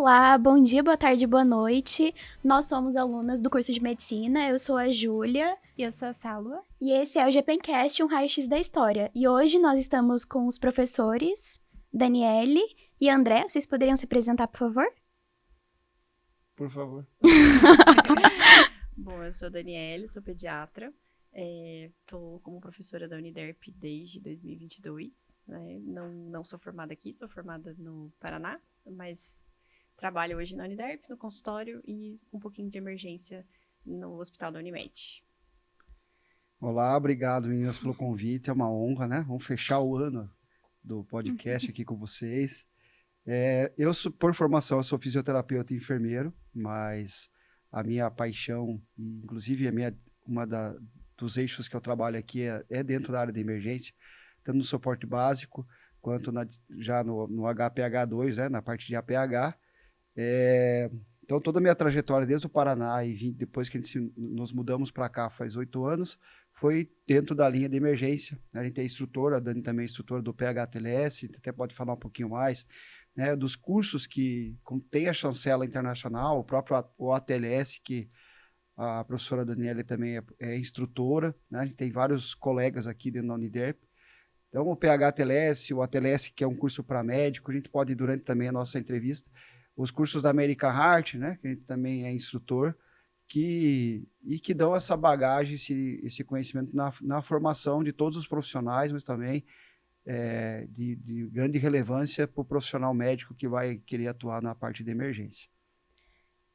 Olá, bom dia, boa tarde, boa noite. Nós somos alunas do curso de Medicina. Eu sou a Júlia. E eu sou a Sálua. E esse é o GPencast, um raio-x da história. E hoje nós estamos com os professores Daniele e André. Vocês poderiam se apresentar, por favor? Por favor. Bom, eu sou a Daniele, sou pediatra. Estou como professora da Uniderp desde 2022. Né? Não sou formada aqui, sou formada no Paraná, mas trabalho hoje na Uniderp, no consultório e um pouquinho de emergência no hospital da Unimed. Olá, obrigado meninas pelo convite, é uma honra, né? Vamos fechar o ano do podcast aqui com vocês. Por formação, eu sou fisioterapeuta e enfermeiro, mas a minha paixão, inclusive dos eixos que eu trabalho aqui é dentro da área de emergência, tanto no suporte básico, quanto já no HPH2, né? Na parte de APH. Então, toda a minha trajetória desde o Paraná e depois que nos mudamos para cá faz 8 anos, foi dentro da linha de emergência. A gente é instrutora, a Dani também é instrutora do PHTLS, até pode falar um pouquinho mais, né, dos cursos que tem a chancela internacional, o próprio ATLS, que a professora Daniela também é instrutora, né, a gente tem vários colegas aqui dentro da Uniderp. Então, o PHTLS, o ATLS, que é um curso para médico, a gente pode, durante também a nossa entrevista, os cursos da American Heart, né, que a gente também é instrutor, que dão essa bagagem, esse conhecimento na formação de todos os profissionais, mas também de grande relevância para o profissional médico que vai querer atuar na parte de emergência.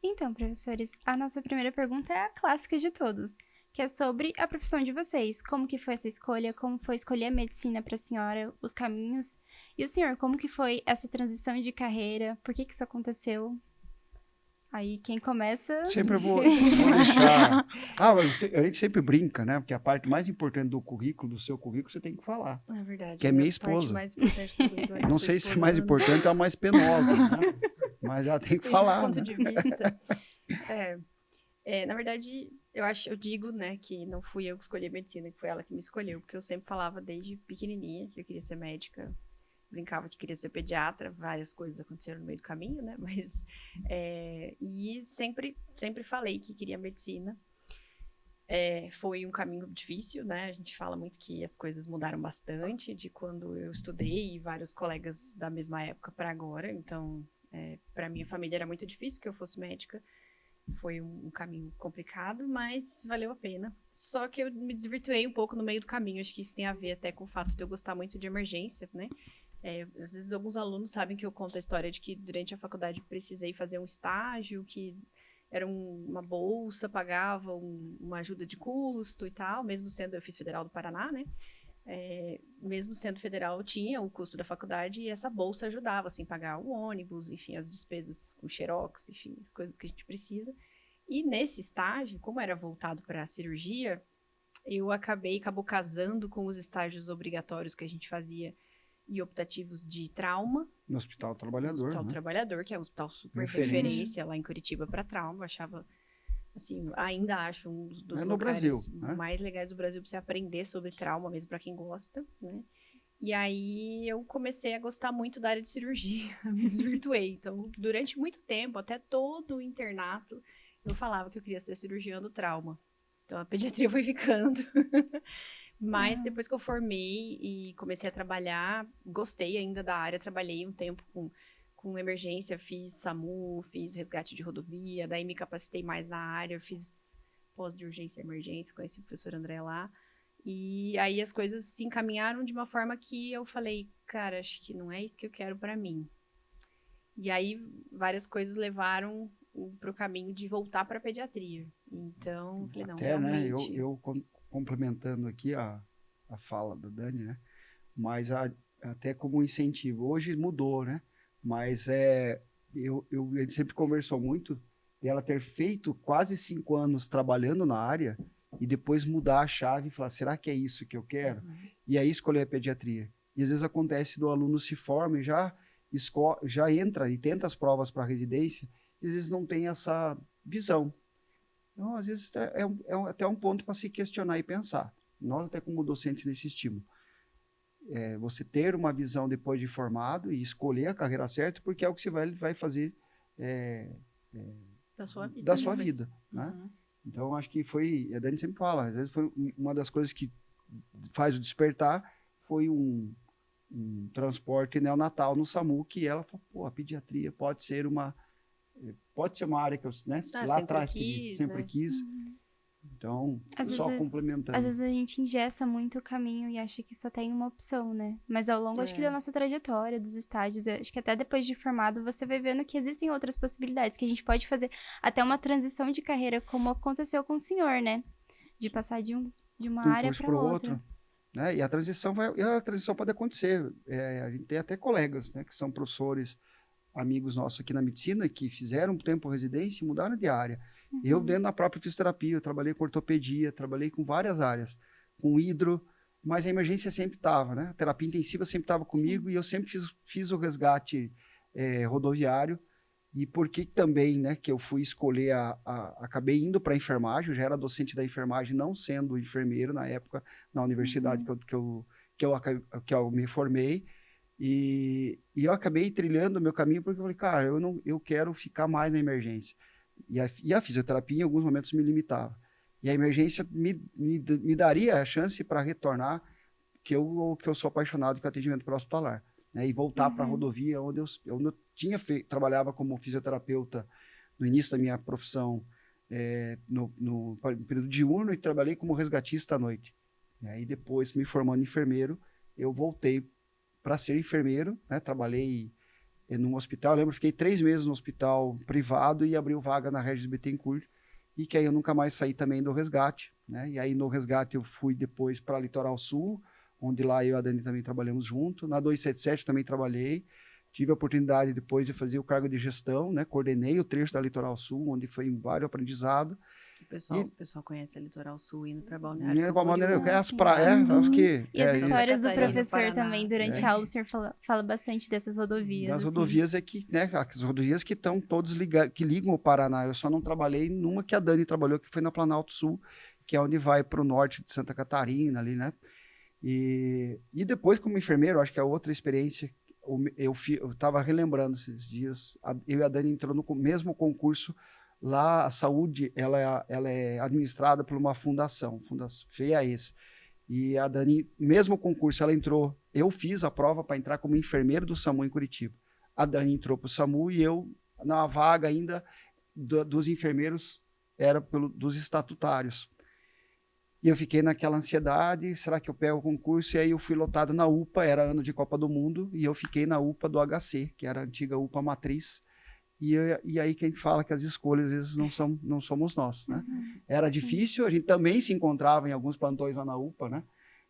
Então, professores, a nossa primeira pergunta é a clássica de todos, que é sobre a profissão de vocês. Como que foi essa escolha? Como foi escolher a medicina para a senhora? Os caminhos? E o senhor, como que foi essa transição de carreira? Por que isso aconteceu? Aí, quem começa... Sempre vou deixar... a gente sempre brinca, né? Porque a parte mais importante do seu currículo, você tem que falar. É verdade. Que é minha esposa. A parte mais importante do currículo é Não sei se é mais importante ou a mais penosa, né? Mas ela tem que falar. Ponto de vista. Na verdade, eu digo, né, que não fui eu que escolhi a medicina, que foi ela que me escolheu, porque eu sempre falava desde pequenininha que eu queria ser médica, brincava que queria ser pediatra, várias coisas aconteceram no meio do caminho, né, mas, e sempre falei que queria medicina. Foi um caminho difícil, né, a gente fala muito que as coisas mudaram bastante de quando eu estudei e vários colegas da mesma época para agora, então, para minha família era muito difícil que eu fosse médica. Foi um caminho complicado, mas valeu a pena. Só que eu me desvirtuei um pouco no meio do caminho. Acho que isso tem a ver até com o fato de eu gostar muito de emergência, né? Às vezes alguns alunos sabem que eu conto a história de que durante a faculdade precisei fazer um estágio, que era uma bolsa, pagava uma ajuda de custo e tal, mesmo sendo, eu fiz Federal do Paraná, né? Mesmo sendo federal, tinha o custo da faculdade e essa bolsa ajudava, assim, pagar o ônibus, enfim, as despesas com xerox, enfim, as coisas que a gente precisa. E nesse estágio, como era voltado para a cirurgia, acabou casando com os estágios obrigatórios que a gente fazia e optativos de trauma. No Hospital Trabalhador. No Hospital Trabalhador, que é um hospital super referência lá em Curitiba para trauma, eu achava... Assim, ainda acho um dos lugares Brasil, né? mais legais do Brasil para você aprender sobre trauma, mesmo para quem gosta, né? E aí eu comecei a gostar muito da área de cirurgia, me desvirtuei. Então, durante muito tempo, até todo o internato, eu falava que eu queria ser cirurgiã do trauma. Então, a pediatria foi ficando. Mas depois que eu formei e comecei a trabalhar, gostei ainda da área, trabalhei um tempo com emergência, fiz SAMU, fiz resgate de rodovia, daí me capacitei mais na área, fiz pós de urgência e emergência, conheci o professor André lá, e aí as coisas se encaminharam de uma forma que eu falei, cara, acho que não é isso que eu quero para mim. E aí várias coisas levaram para o caminho de voltar para a pediatria. Então, falei, não, realmente... Né, eu complementando aqui a fala da Dani, né, mas até como incentivo, hoje mudou, né, mas a gente sempre conversou muito dela ter feito quase 5 anos trabalhando na área e depois mudar a chave e falar, será que é isso que eu quero? E aí escolher a pediatria. E às vezes acontece do aluno se forma e já entra e tenta as provas para a residência e às vezes não tem essa visão. Então, às vezes é até um ponto para se questionar e pensar. Nós até como docentes nesse estímulo. Você ter uma visão depois de formado e escolher a carreira certa, porque é o que você vai fazer Da sua vida. da sua vida, né? Uhum. Então, acho que foi, a Dani sempre fala, às vezes foi uma das coisas que faz o despertar, foi um transporte neonatal no SAMU, que ela falou, pô, a pediatria pode ser uma área que eu, né, lá atrás sempre quis. Então, só complementando. Às vezes a gente engessa muito o caminho e acha que só tem uma opção, né? Mas ao longo, acho que da nossa trajetória, dos estágios, acho que até depois de formado, você vai vendo que existem outras possibilidades, que a gente pode fazer até uma transição de carreira, como aconteceu com o senhor, né? De passar de uma área para outra. Né? E a transição pode acontecer. A gente tem até colegas, né, que são professores, amigos nossos aqui na medicina, que fizeram um tempo residência e mudaram de área. Eu, dentro da própria fisioterapia, eu trabalhei com ortopedia, trabalhei com várias áreas, com hidro, mas a emergência sempre estava, né? A terapia intensiva sempre estava comigo. Sim. E eu sempre fiz o resgate rodoviário. E por que também, né, que eu fui escolher, acabei indo para a enfermagem, eu já era docente da enfermagem, não sendo enfermeiro na época, na universidade que eu me formei. E eu acabei trilhando o meu caminho porque eu falei, cara, eu quero ficar mais na emergência. E a fisioterapia, em alguns momentos, me limitava. E a emergência me daria a chance para retornar, que eu sou apaixonado com atendimento pré-hospitalar, né? E voltar para a rodovia, onde eu trabalhava como fisioterapeuta no início da minha profissão, no período diurno, e trabalhei como resgatista à noite. E aí, depois, me formando enfermeiro, eu voltei para ser enfermeiro, né? Trabalhei num hospital, eu lembro, fiquei 3 meses no hospital privado e abriu vaga na Regis Bittencourt, e que aí eu nunca mais saí também do resgate, né? E aí no resgate eu fui depois para Litoral Sul, onde lá eu e a Dani também trabalhamos junto. Na 277 também trabalhei, tive a oportunidade depois de fazer o cargo de gestão, né? Coordenei o trecho da Litoral Sul, onde foi um vários aprendizado. O pessoal conhece a Litoral Sul indo para Balneário. As praias, acho que... E as histórias do professor também, durante a aula, o senhor fala bastante dessas rodovias. Das assim. rodovias né, as rodovias que estão todas que ligam o Paraná. Eu só não trabalhei numa que a Dani trabalhou, que foi na Planalto Sul, que é onde vai para o norte de Santa Catarina, ali, né? E depois, como enfermeiro, acho que é outra experiência. Eu estava relembrando esses dias, eu e a Dani entrou no mesmo concurso. Lá, a saúde, ela é administrada por uma fundação FEAES. E a Dani, mesmo concurso, ela entrou. Eu fiz a prova para entrar como enfermeiro do SAMU em Curitiba. A Dani entrou para o SAMU e eu, na vaga ainda dos enfermeiros, era dos estatutários. E eu fiquei naquela ansiedade, será que eu pego o concurso? E aí eu fui lotado na UPA, era ano de Copa do Mundo, e eu fiquei na UPA do HC, que era a antiga UPA Matriz. E aí quem fala que as escolhas, às vezes, não somos nós, né? Era difícil, a gente também se encontrava em alguns plantões lá na UPA, né?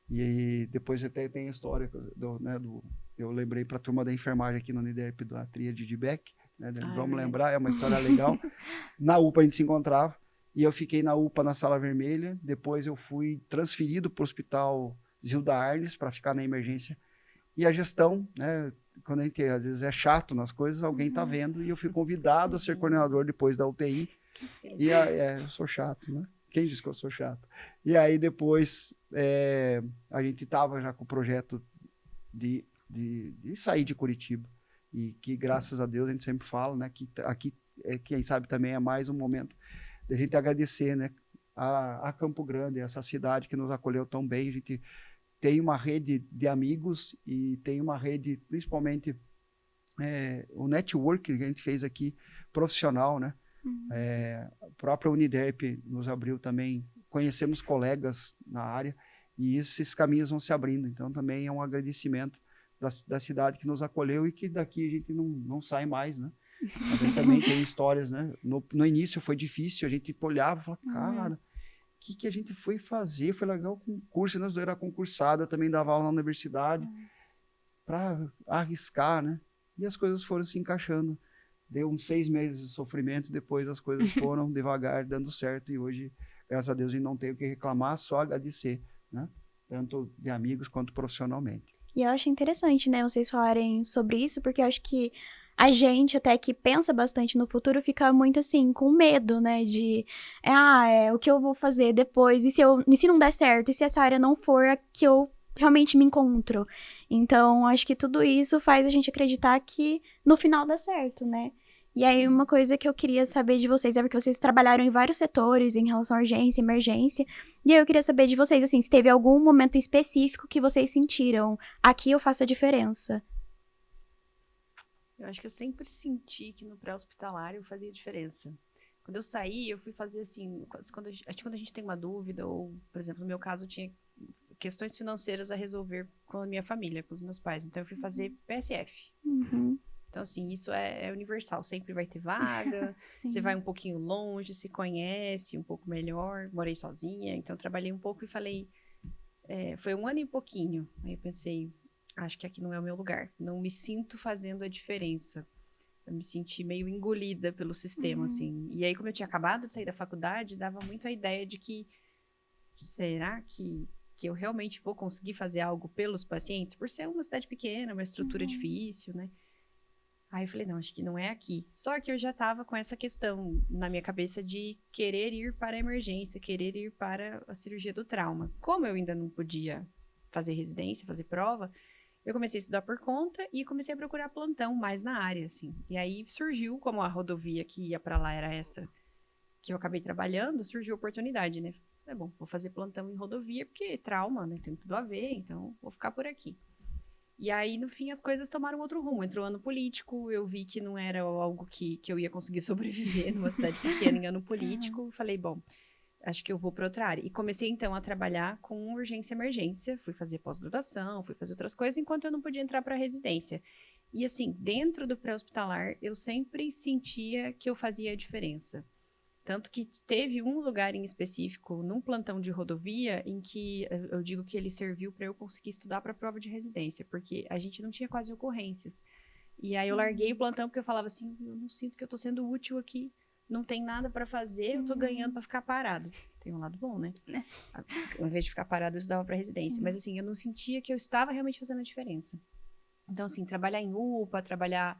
E depois até tem a história eu lembrei para a turma da enfermagem aqui no Uniderp da Tríade de Beck, né? Vamos lembrar, é uma história legal. Na UPA a gente se encontrava, e eu fiquei na UPA na Sala Vermelha, depois eu fui transferido para o Hospital Zilda Arnes para ficar na emergência. E a gestão, né? Quando a gente, às vezes, é chato nas coisas, alguém está vendo, e eu fui convidado a ser coordenador depois da UTI. E eu sou chato, né? Quem disse que eu sou chato? E aí, depois, a gente estava já com o projeto de sair de Curitiba. E que, graças a Deus, a gente sempre fala, né? Que aqui, quem sabe, também é mais um momento de a gente agradecer, né? A Campo Grande, essa cidade que nos acolheu tão bem. A gente tem uma rede de amigos e tem uma rede, principalmente, o network que a gente fez aqui, profissional, né? A própria Uniderp nos abriu também, conhecemos colegas na área e esses caminhos vão se abrindo. Então, também é um agradecimento da cidade que nos acolheu e que daqui a gente não sai mais, né? A gente também tem histórias, né? No início foi difícil, a gente olhava e falava, cara... O que a gente foi fazer? Foi legal o concurso, nós era concursado, eu também dava aula na universidade para arriscar, né? E as coisas foram se encaixando. Deu uns 6 meses de sofrimento, depois as coisas foram devagar, dando certo, e hoje, graças a Deus, a gente não tem o que reclamar, só agradecer, né? Tanto de amigos quanto profissionalmente. E eu acho interessante, né, vocês falarem sobre isso, porque eu acho que a gente, até que pensa bastante no futuro, fica muito assim, com medo, né, de, o que eu vou fazer depois, e se não der certo, e se essa área não for a que eu realmente me encontro. Então, acho que tudo isso faz a gente acreditar que no final dá certo, né. E aí, uma coisa que eu queria saber de vocês é porque vocês trabalharam em vários setores em relação à urgência, emergência. E aí eu queria saber de vocês, assim, se teve algum momento específico que vocês sentiram, aqui eu faço a diferença. Eu acho que eu sempre senti que no pré-hospitalar eu fazia diferença. Quando eu saí, eu fui fazer assim, quando a gente tem uma dúvida, ou, por exemplo, no meu caso, eu tinha questões financeiras a resolver com a minha família, com os meus pais. Então, eu fui fazer PSF. Uhum. Então, assim, isso é universal. Sempre vai ter vaga, você vai um pouquinho longe, se conhece um pouco melhor. Morei sozinha, então trabalhei um pouco e falei... foi 1 ano e pouquinho. Aí eu pensei, acho que aqui não é o meu lugar. Não me sinto fazendo a diferença. Eu me senti meio engolida pelo sistema, assim. E aí, como eu tinha acabado de sair da faculdade, dava muito a ideia de que... Será que eu realmente vou conseguir fazer algo pelos pacientes? Por ser uma cidade pequena, uma estrutura difícil, né? Aí eu falei, não, acho que não é aqui. Só que eu já estava com essa questão na minha cabeça de querer ir para a emergência, querer ir para a cirurgia do trauma. Como eu ainda não podia fazer residência, fazer prova, eu comecei a estudar por conta e comecei a procurar plantão mais na área, assim. E aí surgiu, como a rodovia que ia para lá era essa que eu acabei trabalhando, surgiu a oportunidade, né? É bom, vou fazer plantão em rodovia, porque trauma, né? Tem tudo a ver, então vou ficar por aqui. E aí, no fim, as coisas tomaram outro rumo. Entrou ano político, eu vi que não era algo que eu ia conseguir sobreviver numa cidade pequena em ano político. Falei, bom, acho que eu vou para outra área. E comecei, então, a trabalhar com urgência e emergência. Fui fazer pós-graduação, fui fazer outras coisas, enquanto eu não podia entrar para residência. E, assim, dentro do pré-hospitalar, eu sempre sentia que eu fazia a diferença. Tanto que teve um lugar em específico, num plantão de rodovia, em que eu digo que ele serviu para eu conseguir estudar para a prova de residência, porque a gente não tinha quase ocorrências. E aí eu larguei o plantão porque eu falava assim, eu não sinto que eu estou sendo útil aqui, não tem nada para fazer, eu estou ganhando para ficar parado. Tem um lado bom, né? Ao invés de ficar parado, eu estudava para residência. Mas assim, eu não sentia que eu estava realmente fazendo a diferença. Então, assim, trabalhar em UPA, trabalhar...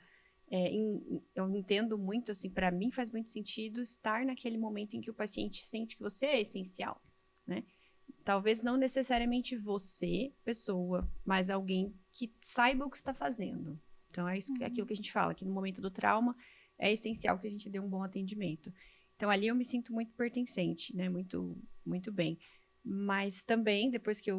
eu entendo muito, assim, para mim faz muito sentido estar naquele momento em que o paciente sente que você é essencial, né? Talvez não necessariamente você, pessoa, mas alguém que saiba o que está fazendo. Então, é aquilo que a gente fala, que no momento do trauma é essencial que a gente dê um bom atendimento. Então, ali eu me sinto muito pertencente, né? Muito, muito bem. Mas também, depois que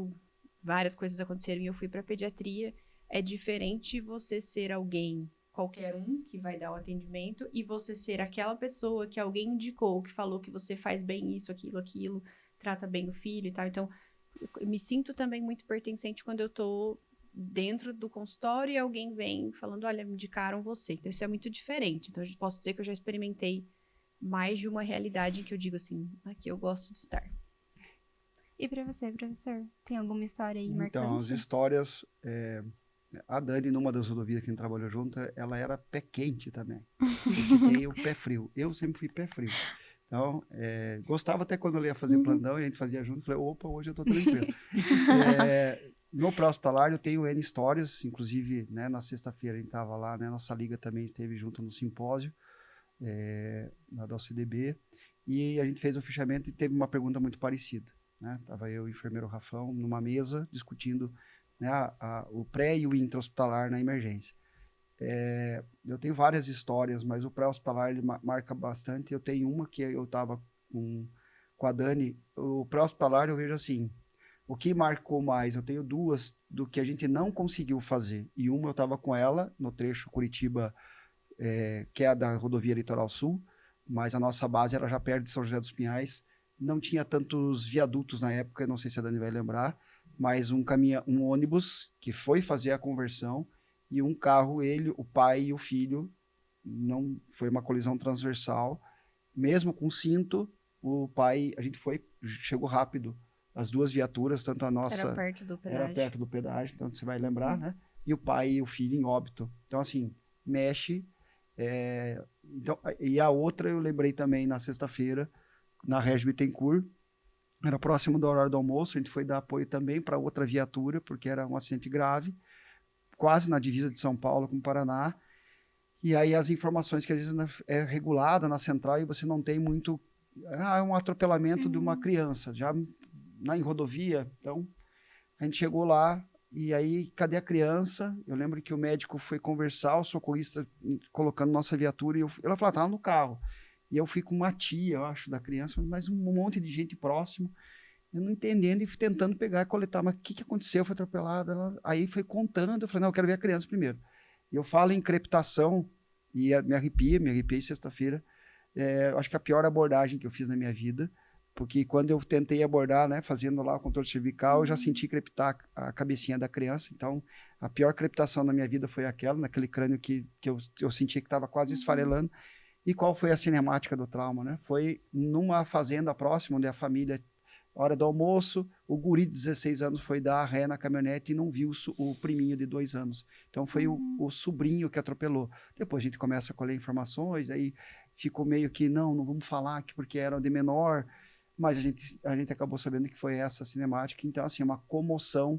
várias coisas aconteceram e eu fui para pediatria, é diferente você ser alguém qualquer um que vai dar o atendimento e você ser aquela pessoa que alguém indicou, que falou que você faz bem isso, aquilo, trata bem o filho e tal. Então, eu me sinto também muito pertencente quando eu tô dentro do consultório e alguém vem falando, olha, me indicaram você. Então, isso é muito diferente. Então, eu posso dizer que eu já experimentei mais de uma realidade em que eu digo assim, aqui eu gosto de estar. E pra você, professor? Tem alguma história aí marcante? Então, as histórias... A Dani, numa das rodovias que a gente trabalhou junto, ela era pé quente também. Porque tem o pé frio. Eu sempre fui pé frio. Então, gostava até quando eu ia fazer plantão e a gente fazia junto. Falei, opa, hoje eu tô tranquilo. No pré-hospitalar eu tenho N histórias. Inclusive, né, na sexta-feira a gente estava lá, né, nossa liga também esteve junto no simpósio, da OCDB. E a gente fez o fechamento e teve uma pergunta muito parecida. Né? Tava eu e o enfermeiro Rafão numa mesa discutindo, né, o pré e o intra-hospitalar na emergência. Eu tenho várias histórias, mas o pré-hospitalar ele marca bastante. Eu tenho uma que eu estava com a Dani. O pré-hospitalar eu vejo assim, o que marcou mais? Eu tenho duas do que a gente não conseguiu fazer. E uma eu estava com ela no trecho Curitiba, que é a da rodovia Litoral Sul, mas a nossa base era já perto de São José dos Pinhais. Não tinha tantos viadutos na época, não sei se a Dani vai lembrar, mas um ônibus que foi fazer a conversão e um carro, o pai e o filho, não foi uma colisão transversal, mesmo com cinto, o pai, chegou rápido, as duas viaturas, tanto a nossa... Era perto do pedágio. Então você vai lembrar, né? E o pai e o filho em óbito. Então, assim, mexe. Então, e a outra eu lembrei também na sexta-feira, na Régio Bittencourt, era próximo da hora do almoço, a gente foi dar apoio também para outra viatura, porque era um acidente grave, quase na divisa de São Paulo com o Paraná, e aí as informações que às vezes é regulada na central e você não tem muito... é um atropelamento de uma criança, já em rodovia. Então, a gente chegou lá E aí, cadê a criança? Eu lembro que o médico foi conversar, o socorrista colocando nossa viatura, e ela falou, tava no carro. E eu fui com uma tia, eu acho, da criança, mas um monte de gente próximo, eu não entendendo e tentando pegar e coletar. Mas o que aconteceu? Foi atropelada? Aí foi contando, eu falei, não, eu quero ver a criança primeiro. E eu falo em crepitação, e me arrepiei sexta-feira. Eu acho que a pior abordagem que eu fiz na minha vida, porque quando eu tentei abordar, né, fazendo lá o controle cervical, eu já senti crepitar a cabecinha da criança. Então, a pior crepitação na minha vida foi aquela, naquele crânio que eu sentia que estava quase esfarelando. E qual foi a cinemática do trauma, né? Foi numa fazenda próxima, onde a família, hora do almoço, o guri de 16 anos foi dar ré na caminhonete e não viu o priminho de 2 anos. Então, foi o sobrinho que atropelou. Depois a gente começa a colher informações, aí ficou meio que, não vamos falar que porque era de menor, mas a gente acabou sabendo que foi essa cinemática. Então, assim, uma comoção,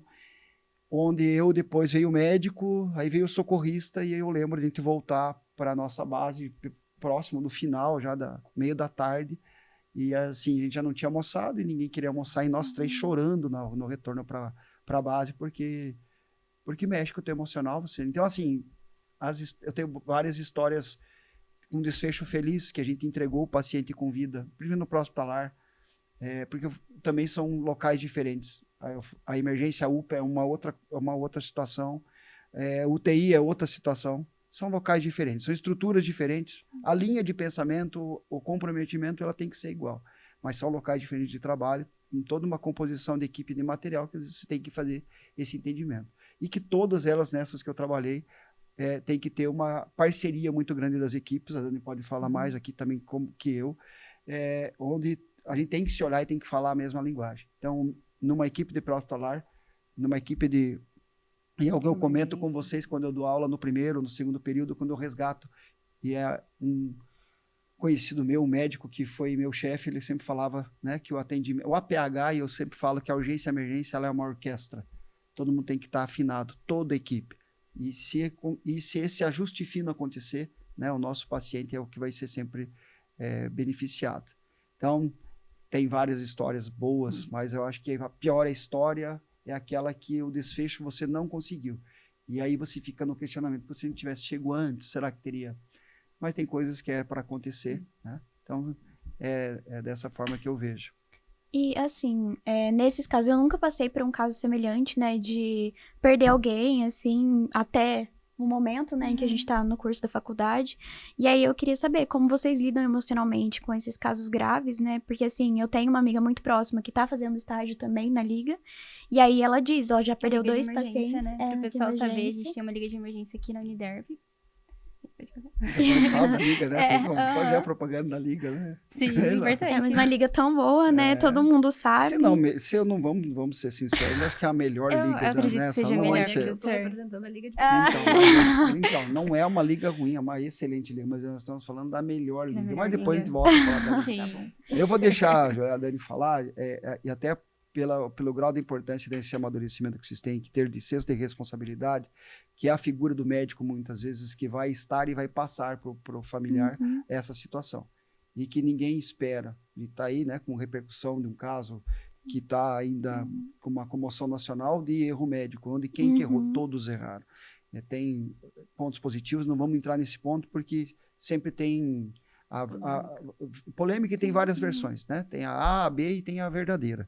onde depois veio o médico, aí veio o socorrista, e eu lembro de a gente voltar para a nossa base, próximo do final, já meio da tarde, e assim, a gente já não tinha almoçado, e ninguém queria almoçar, e nós três chorando no retorno para a base, porque mexe com o teu emocional. Então, assim, eu tenho várias histórias, um desfecho feliz, que a gente entregou o paciente com vida, primeiro no pró-hospitalar, porque também são locais diferentes. A emergência UPA é uma outra situação, UTI é outra situação, são locais diferentes, são estruturas diferentes, a linha de pensamento, o comprometimento, ela tem que ser igual, mas são locais diferentes de trabalho, com toda uma composição de equipe de material que você tem que fazer esse entendimento. E que todas elas, nessas que eu trabalhei, tem que ter uma parceria muito grande das equipes, a Dani pode falar mais aqui também como que eu, onde a gente tem que se olhar e tem que falar a mesma linguagem. Então, numa equipe de pró-hospitalar, numa equipe de... E eu comento com vocês quando eu dou aula no primeiro, no segundo período, quando eu resgato. E é um conhecido meu, um médico que foi meu chefe, ele sempre falava, né, que o atendimento... O APH, e eu sempre falo que a urgência e a emergência, ela é uma orquestra. Todo mundo tem que estar afinado, toda a equipe. E se esse ajuste fino acontecer, né, o nosso paciente é o que vai ser sempre beneficiado. Então, tem várias histórias boas, mas eu acho que a pior história é aquela que o desfecho você não conseguiu. E aí você fica no questionamento, se a gente tivesse chegado antes, será que teria? Mas tem coisas que é para acontecer, né? Então, é dessa forma que eu vejo. E, assim, nesses casos, eu nunca passei por um caso semelhante, né, de perder alguém, assim, até o momento, né, em que a gente tá no curso da faculdade. E aí eu queria saber como vocês lidam emocionalmente com esses casos graves, né, porque, assim, eu tenho uma amiga muito próxima que tá fazendo estágio também na Liga, e aí ela diz, ela já perdeu 2 pacientes. Né? Para o pessoal saber, a gente tem uma liga de emergência aqui na Uniderv. Depois fala da Liga, né? Tem como fazer a propaganda da Liga, né? Sim, importante. Mas uma liga tão boa, né? Todo mundo sabe. Se eu não vamos ser sinceros, eu acho que é a melhor liga eu acredito que seja melhor que eu estou representando a Liga de Então, não é uma liga ruim, é uma excelente liga, mas nós estamos falando da melhor liga. Mas depois a gente volta a falar da liga. Sim. Tá bom. Eu vou deixar a Dani falar, e até pelo grau de importância desse amadurecimento que vocês têm que ter de senso de responsabilidade, que é a figura do médico, muitas vezes, que vai estar e vai passar para o familiar essa situação. E que ninguém espera. E está aí, né, com repercussão de um caso que está ainda com uma comoção nacional de erro médico, onde quem que errou, todos erraram. Tem pontos positivos, não vamos entrar nesse ponto, porque sempre tem a polêmica e tem várias versões, né? Tem a A, a B e tem a verdadeira.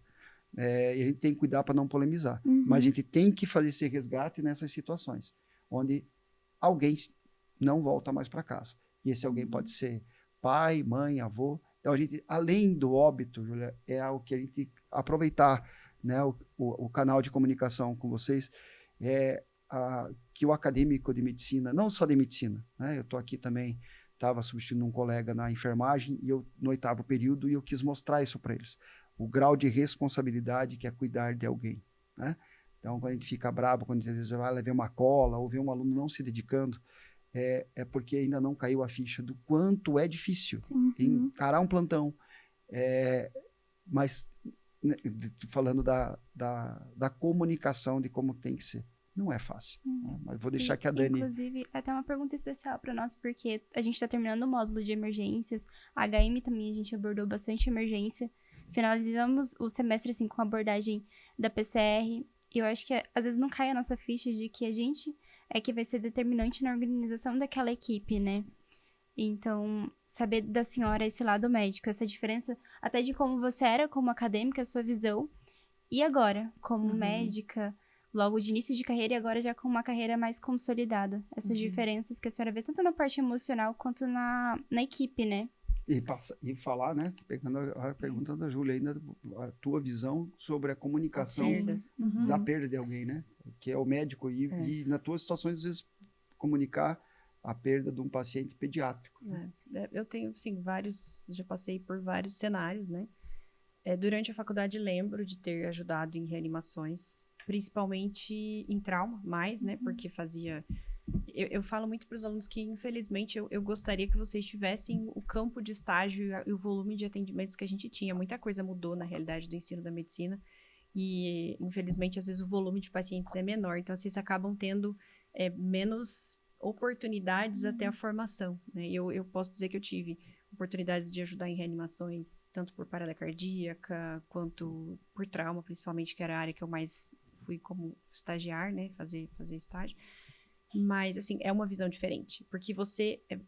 E a gente tem que cuidar para não polemizar. Mas a gente tem que fazer esse resgate nessas situações, onde alguém não volta mais para casa. E esse alguém pode ser pai, mãe, avô. Então, a gente, além do óbito, Júlia, é algo que a gente aproveitar, né, o canal de comunicação com vocês, que o acadêmico de medicina, não só de medicina, né, eu estou aqui também, estava substituindo um colega na enfermagem, e eu no 8º período, e eu quis mostrar isso para eles. O grau de responsabilidade que é cuidar de alguém, né? Então, quando a gente fica bravo, quando às vezes vai ver uma cola ou ver um aluno não se dedicando, é porque ainda não caiu a ficha do quanto é difícil encarar um plantão. Mas, né, falando da comunicação, de como tem que ser, não é fácil. Né? Mas vou deixar que a Dani... Inclusive, até uma pergunta especial para nós, porque a gente está terminando o módulo de emergências, a HM também a gente abordou bastante emergência. Finalizamos o semestre assim, com a abordagem da PCR. E eu acho que às vezes não cai a nossa ficha de que a gente é que vai ser determinante na organização daquela equipe, né? Então, saber da senhora esse lado médico, essa diferença até de como você era como acadêmica, a sua visão, e agora, como médica, logo de início de carreira e agora já com uma carreira mais consolidada. Essas diferenças que a senhora vê tanto na parte emocional quanto na equipe, né? E falar, né? Pegando a pergunta da Júlia ainda, a tua visão sobre a comunicação da perda de alguém, né? Que é o médico e nas tuas situações, às vezes, comunicar a perda de um paciente pediátrico. Eu tenho, sim, já passei por vários cenários, né? Durante a faculdade, lembro de ter ajudado em reanimações, principalmente em trauma, né? Porque fazia... Eu falo muito para os alunos que, infelizmente, eu gostaria que vocês tivessem o campo de estágio e o volume de atendimentos que a gente tinha. Muita coisa mudou na realidade do ensino da medicina e, infelizmente, às vezes o volume de pacientes é menor. Então, vocês acabam tendo menos oportunidades até a formação, né? Eu posso dizer que eu tive oportunidades de ajudar em reanimações, tanto por parada cardíaca, quanto por trauma, principalmente, que era a área que eu mais fui como estagiar, né? Fazer estágio. Mas, assim, é uma visão diferente. Porque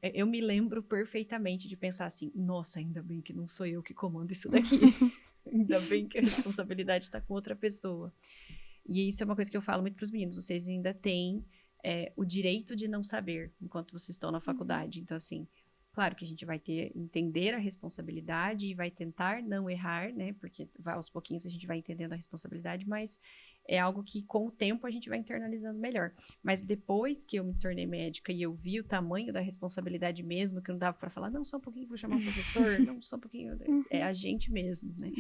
eu me lembro perfeitamente de pensar assim, nossa, ainda bem que não sou eu que comando isso daqui. Ainda bem que a responsabilidade está com outra pessoa. E isso é uma coisa que eu falo muito para os meninos. Vocês ainda têm o direito de não saber enquanto vocês estão na faculdade. Então, assim, claro que a gente vai entender a responsabilidade e vai tentar não errar, né? Porque aos pouquinhos a gente vai entendendo a responsabilidade, mas é algo que com o tempo a gente vai internalizando melhor. Mas depois que eu me tornei médica e eu vi o tamanho da responsabilidade mesmo, que não dava para falar, não, só um pouquinho, vou chamar o professor, não, só um pouquinho, é a gente mesmo, né?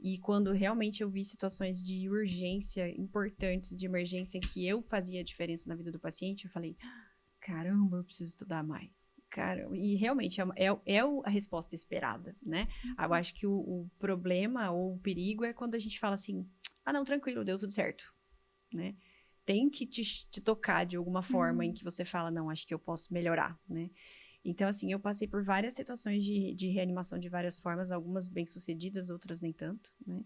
E quando realmente eu vi situações de urgência importantes, de emergência, em que eu fazia a diferença na vida do paciente, eu falei, caramba, eu preciso estudar mais. Cara, e realmente é a resposta esperada, né? Eu acho que o problema ou o perigo é quando a gente fala assim, não, tranquilo, deu tudo certo, né? Tem que te tocar de alguma forma em que você fala, não, acho que eu posso melhorar, né? Então, assim, eu passei por várias situações de reanimação de várias formas, algumas bem-sucedidas, outras nem tanto, né?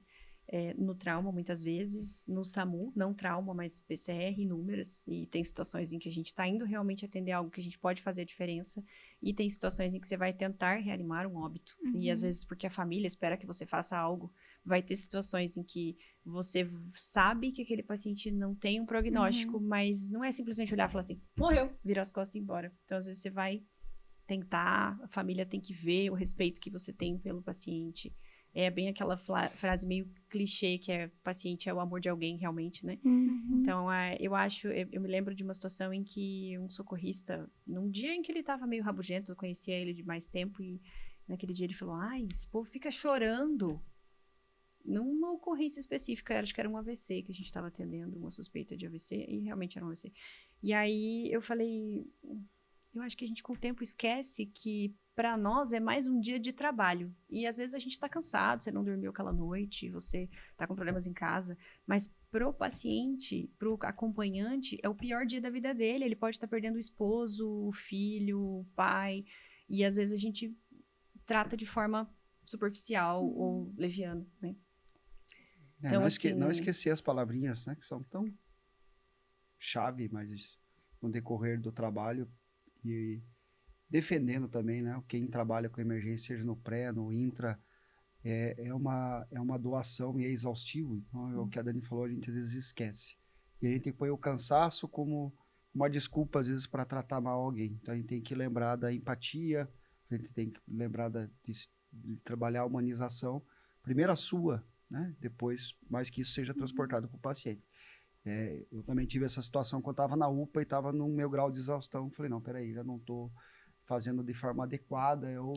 No trauma, muitas vezes, no SAMU, não trauma, mas PCR, inúmeras, e tem situações em que a gente está indo realmente atender algo que a gente pode fazer a diferença, e tem situações em que você vai tentar reanimar um óbito, e às vezes porque a família espera que você faça algo, vai ter situações em que você sabe que aquele paciente não tem um prognóstico, mas não é simplesmente olhar e falar assim, morreu, virar as costas e ir embora. Então, às vezes você vai tentar, a família tem que ver o respeito que você tem pelo paciente. É bem aquela frase meio clichê que paciente é o amor de alguém, realmente, né? Então, eu me lembro de uma situação em que um socorrista, num dia em que ele estava meio rabugento, eu conhecia ele de mais tempo, e naquele dia ele falou, esse povo fica chorando. Numa ocorrência específica, acho que era um AVC que a gente estava atendendo, uma suspeita de AVC, e realmente era um AVC. E aí eu falei, eu acho que a gente com o tempo esquece que para nós é mais um dia de trabalho. E às vezes a gente está cansado, você não dormiu aquela noite, você está com problemas em casa, mas pro paciente, pro acompanhante, é o pior dia da vida dele. Ele pode estar perdendo o esposo, o filho, o pai, e às vezes a gente trata de forma superficial ou leviana, né? Então, não esquecer as palavrinhas, né, que são tão chave, mas no decorrer do trabalho e defendendo também, né, quem trabalha com emergência, seja no pré, no intra, é uma doação e é exaustivo. Então, é o que a Dani falou, a gente às vezes esquece. E a gente põe o cansaço como uma desculpa, às vezes, para tratar mal alguém. Então, a gente tem que lembrar da empatia, a gente tem que lembrar de trabalhar a humanização, primeiro a sua, né? Depois, mais que isso seja transportado para o paciente. Eu também tive essa situação quando estava na UPA e estava no meu grau de exaustão. Falei, não, peraí, já não estou fazendo de forma adequada, eu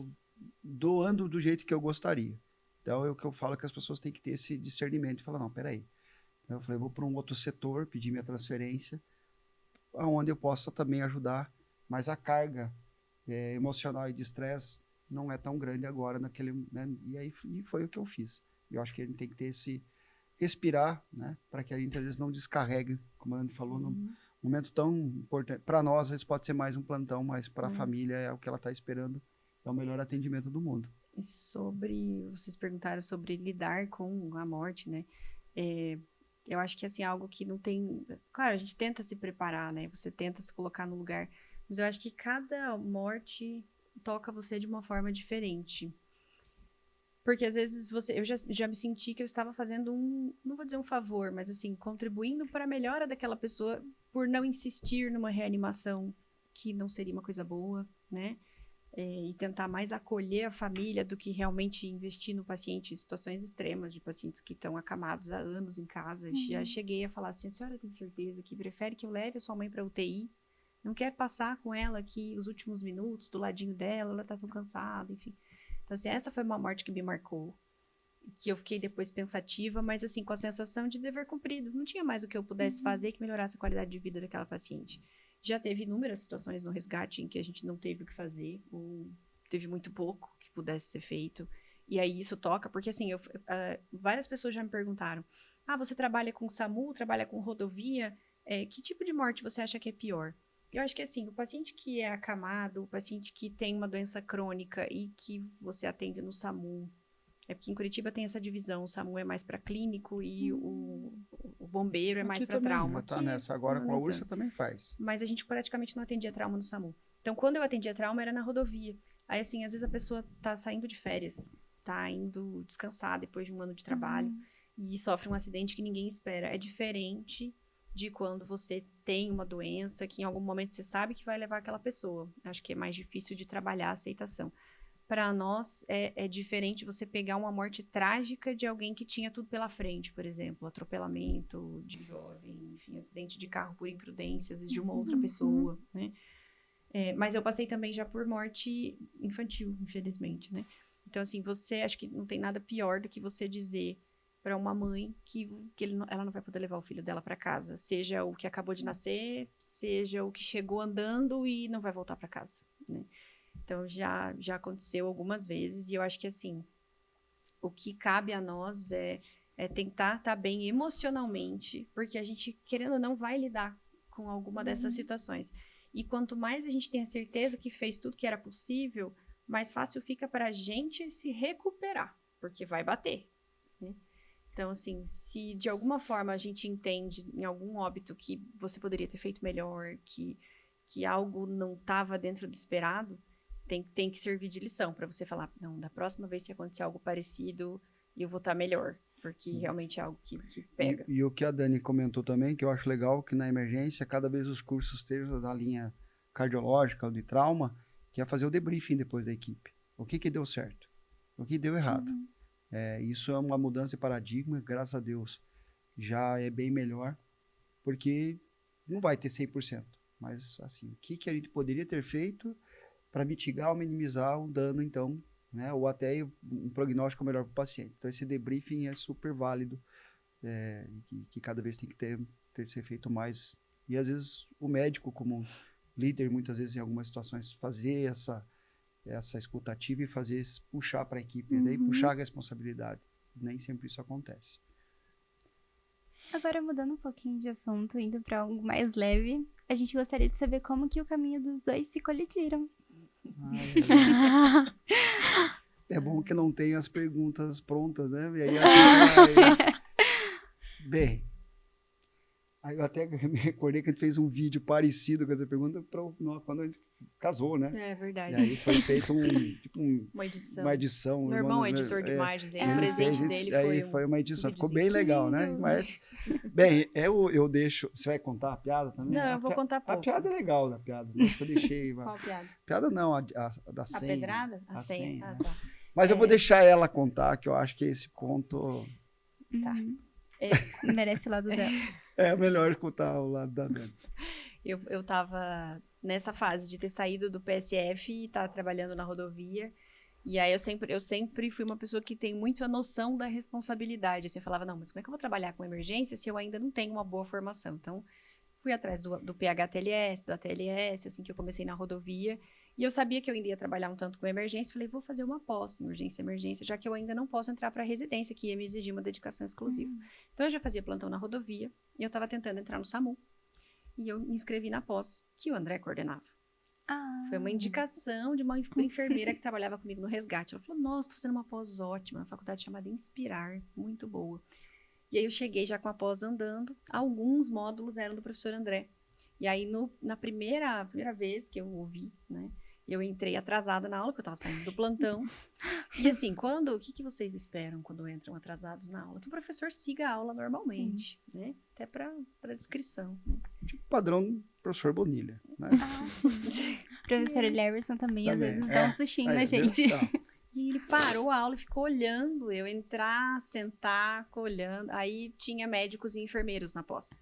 doando do jeito que eu gostaria. Então, é o que eu falo que as pessoas têm que ter esse discernimento. Falar, não, peraí. Eu falei, vou para um outro setor, pedir minha transferência, onde eu possa também ajudar, mas a carga emocional e de estresse não é tão grande agora naquele, né? E foi o que eu fiz. Eu acho que a gente tem que ter esse respirar, né, para que a gente às vezes não descarregue, como a Ana falou, num momento tão importante. Para nós, às vezes pode ser mais um plantão, mas para a família é o que ela está esperando, é o melhor atendimento do mundo. E vocês perguntaram sobre lidar com a morte, né? Eu acho que, assim, algo que não tem... Claro, a gente tenta se preparar, né? Você tenta se colocar no lugar. Mas eu acho que cada morte toca você de uma forma diferente. Porque, às vezes, eu já me senti que eu estava fazendo não vou dizer um favor, mas, assim, contribuindo para a melhora daquela pessoa por não insistir numa reanimação que não seria uma coisa boa, né? E tentar mais acolher a família do que realmente investir no paciente em situações extremas, de pacientes que estão acamados há anos em casa. Já cheguei a falar assim, a senhora tem certeza que prefere que eu leve a sua mãe para UTI? Não quer passar com ela aqui os últimos minutos do ladinho dela, ela tá tão cansada, enfim. Então, assim, essa foi uma morte que me marcou, que eu fiquei depois pensativa, mas, assim, com a sensação de dever cumprido. Não tinha mais o que eu pudesse fazer que melhorasse a qualidade de vida daquela paciente. Já teve inúmeras situações no resgate em que a gente não teve o que fazer, ou teve muito pouco que pudesse ser feito. E aí isso toca, porque assim, várias pessoas já me perguntaram, você trabalha com SAMU, trabalha com rodovia, que tipo de morte você acha que é pior? Eu acho que assim, o paciente que é acamado, o paciente que tem uma doença crônica e que você atende no SAMU, porque em Curitiba tem essa divisão, o SAMU é mais para clínico e o bombeiro é mais para trauma. Tá nessa agora com a URSA também faz. Mas a gente praticamente não atendia trauma no SAMU. Então, quando eu atendia trauma, era na rodovia. Aí, assim, às vezes a pessoa tá saindo de férias, tá indo descansar depois de um ano de trabalho e sofre um acidente que ninguém espera. É diferente de quando você tem uma doença que em algum momento você sabe que vai levar aquela pessoa. Acho que é mais difícil de trabalhar a aceitação. Para nós, é diferente você pegar uma morte trágica de alguém que tinha tudo pela frente, por exemplo, atropelamento de jovem, enfim, acidente de carro por imprudência, às vezes de uma outra pessoa, né? Mas eu passei também já por morte infantil, infelizmente, né? Então, assim, acho que não tem nada pior do que você dizer para uma mãe que ela não vai poder levar o filho dela para casa, seja o que acabou de nascer, seja o que chegou andando e não vai voltar para casa, né? Então, já aconteceu algumas vezes, e eu acho que, assim, o que cabe a nós é tentar estar bem emocionalmente, porque a gente, querendo ou não, vai lidar com alguma dessas situações. E quanto mais a gente tem a certeza que fez tudo que era possível, mais fácil fica para a gente se recuperar, porque vai bater, né? Então, assim, se de alguma forma a gente entende em algum óbito que você poderia ter feito melhor, que algo não estava dentro do esperado, tem que servir de lição para você falar, não, da próxima vez que acontecer algo parecido, eu vou estar melhor, porque realmente é algo que pega. E o que a Dani comentou também, que eu acho legal, que na emergência, cada vez os cursos estejam da linha cardiológica ou de trauma, que é fazer o debriefing depois da equipe. O que deu certo? O que deu errado? Isso é uma mudança de paradigma, graças a Deus, já é bem melhor, porque não vai ter 100%, mas assim, o que a gente poderia ter feito para mitigar ou minimizar o dano, então, né, ou até um prognóstico melhor para o paciente. Então, esse debriefing é super válido, que cada vez tem que ter ser feito mais. E, às vezes, o médico, como líder, muitas vezes, em algumas situações, fazer essa escutativa e puxar para a equipe, daí puxar a responsabilidade. Nem sempre isso acontece. Agora, mudando um pouquinho de assunto, indo para algo mais leve, a gente gostaria de saber como que o caminho dos dois se colidiram. É bom que não tem as perguntas prontas, né? E aí assim, bem, aí eu até me recordei que a gente fez um vídeo parecido com essa pergunta quando a gente casou, né? É verdade. E aí foi feito uma edição. Meu irmão é editor de imagens, o presente dele foi uma edição. Ficou bem que legal, lindo, né? Mas, bem, eu deixo... Você vai contar a piada também? Não, eu vou contar pouco. A piada é legal, da piada. Mas eu deixei... Qual piada? Piada não, a da senha. A pedrada? A senha. Né? Tá. Mas eu vou deixar ela contar, que eu acho que esse ponto... Tá. Merece o lado dela. É melhor escutar o lado da Dani. Eu tava nessa fase de ter saído do PSF e estar trabalhando na rodovia. E aí eu sempre fui uma pessoa que tem muito a noção da responsabilidade. Assim, eu falava, não, mas como é que eu vou trabalhar com emergência se eu ainda não tenho uma boa formação? Então, fui atrás do PH-TLS, do ATLS, assim que eu comecei na rodovia. E eu sabia que eu ainda ia trabalhar um tanto com emergência. Falei, vou fazer uma pós em emergência, já que eu ainda não posso entrar para a residência, que ia me exigir uma dedicação exclusiva. Então, eu já fazia plantão na rodovia e eu estava tentando entrar no SAMU. E eu me inscrevi na pós, que o André coordenava. Foi uma indicação de uma enfermeira que trabalhava comigo no resgate. Ela falou, nossa, tô fazendo uma pós ótima, na faculdade chamada Inspirar, muito boa. E aí eu cheguei já com a pós andando, alguns módulos eram do professor André. E aí, na primeira vez que eu ouvi, né, eu entrei atrasada na aula, porque eu estava saindo do plantão. E assim, o que vocês esperam quando entram atrasados na aula? Que o professor siga a aula normalmente, né? Até para descrição, né? Tipo padrão do professor Bonilha, né? Ah, sim. Professor Larison também, às vezes, dá um sustinho Aí, na viu? gente. Então, E ele parou a aula e ficou olhando eu entrar, sentar, ficou olhando. Aí tinha médicos e enfermeiros na pós.